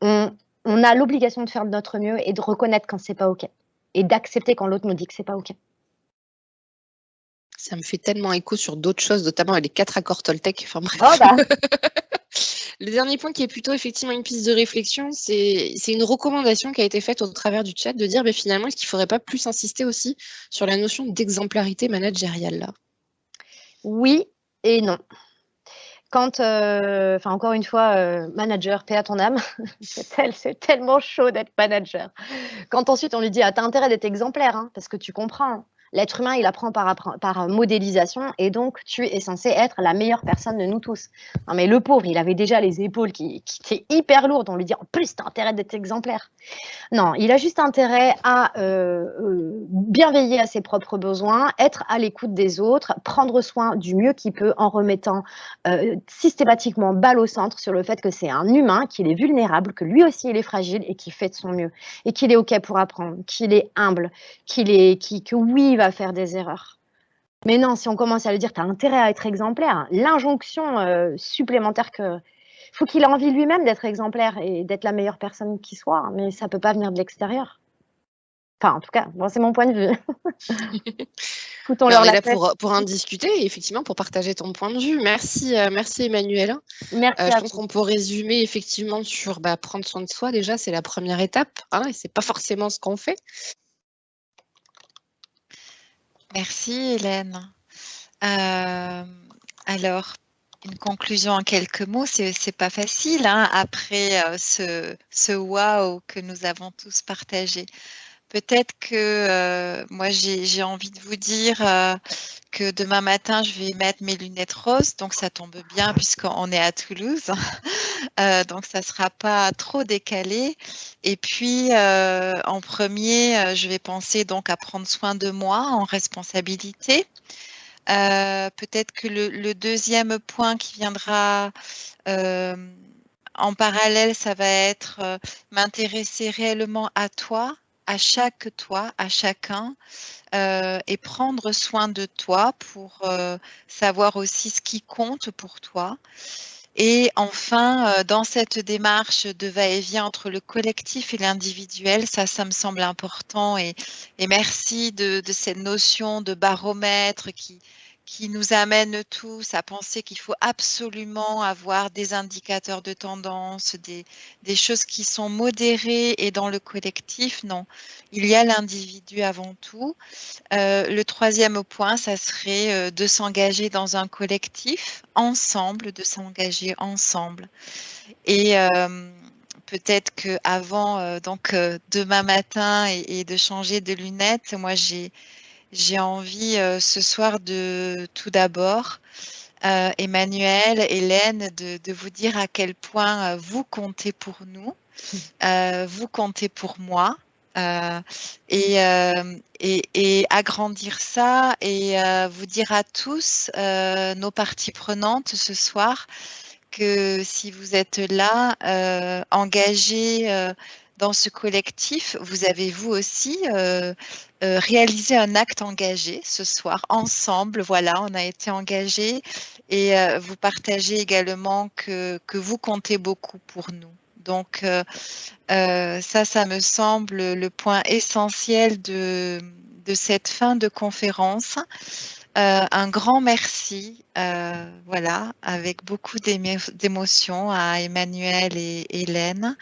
B: On a l'obligation de faire de notre mieux et de reconnaître quand ce n'est pas OK. Et d'accepter quand l'autre nous dit que ce n'est pas OK.
A: Ça me fait tellement écho sur d'autres choses, notamment les 4 accords Toltec. Enfin, bref.
B: Oh bah.
A: Le dernier point qui est plutôt effectivement une piste de réflexion, c'est une recommandation qui a été faite au travers du chat de dire finalement, est-ce qu'il ne faudrait pas plus insister aussi sur la notion d'exemplarité managériale là?
B: Oui et non. Quand, encore une fois, manager, paix à ton âme, c'est tellement chaud d'être manager. Quand ensuite on lui dit: «Ah, tu as intérêt d'être exemplaire, hein, parce que tu comprends, l'être humain, il apprend par modélisation et donc tu es censé être la meilleure personne de nous tous». Non mais le pauvre, il avait déjà les épaules qui étaient hyper lourdes. On lui dit: «En plus, tu as intérêt d'être exemplaire». Non, il a juste intérêt à bien veiller à ses propres besoins, être à l'écoute des autres, prendre soin du mieux qu'il peut en remettant systématiquement balle au centre sur le fait que c'est un humain, qu'il est vulnérable, que lui aussi il est fragile et qu'il fait de son mieux et qu'il est OK pour apprendre, qu'il est humble, que oui, il va faire des erreurs. Mais non, si on commence à lui dire tu as intérêt à être exemplaire, l'injonction supplémentaire que faut qu'il ait envie lui-même d'être exemplaire et d'être la meilleure personne qui soit, mais ça peut pas venir de l'extérieur. Enfin, en tout cas, moi, c'est mon point de vue.
A: On
B: Foutons-leur
A: est
B: la
A: là
B: paix.
A: pour en discuter et effectivement pour partager ton point de vue. Merci, merci Emmanuelle.
B: Merci
A: Je
B: à
A: pense
B: vous.
A: qu'on peut résumer effectivement sur prendre soin de soi déjà, c'est la première étape, hein, et c'est pas forcément ce qu'on fait.
D: Merci Hélène. Alors, une conclusion en quelques mots, c'est pas facile hein, après ce waouh que nous avons tous partagé. Peut-être que moi j'ai envie de vous dire que demain matin je vais mettre mes lunettes roses, donc ça tombe bien puisqu'on est à Toulouse, donc ça sera pas trop décalé. Et puis en premier, je vais penser donc à prendre soin de moi en responsabilité. Peut-être que le deuxième point qui viendra en parallèle, ça va être m'intéresser réellement à toi, à chacun, et prendre soin de toi pour savoir aussi ce qui compte pour toi. Et enfin, dans cette démarche de va-et-vient entre le collectif et l'individuel, ça me semble important et merci de cette notion de baromètre qui nous amène tous à penser qu'il faut absolument avoir des indicateurs de tendance, des choses qui sont modérées et dans le collectif, non. Il y a l'individu avant tout. Le troisième point, ça serait de s'engager dans un collectif, ensemble, de s'engager ensemble. Et peut-être qu'avant, demain matin et de changer de lunettes, moi j'ai envie ce soir de tout d'abord, Emmanuelle, Hélène, de vous dire à quel point vous comptez pour nous, vous comptez pour moi. Et agrandir ça et vous dire à tous, nos parties prenantes ce soir, que si vous êtes là, engagés dans ce collectif, vous avez vous aussi réalisé un acte engagé ce soir, ensemble, voilà, on a été engagés et vous partagez également que vous comptez beaucoup pour nous. Donc, ça me semble le point essentiel de cette fin de conférence. Un grand merci, voilà, avec beaucoup d'émotions à Emmanuelle et Hélène.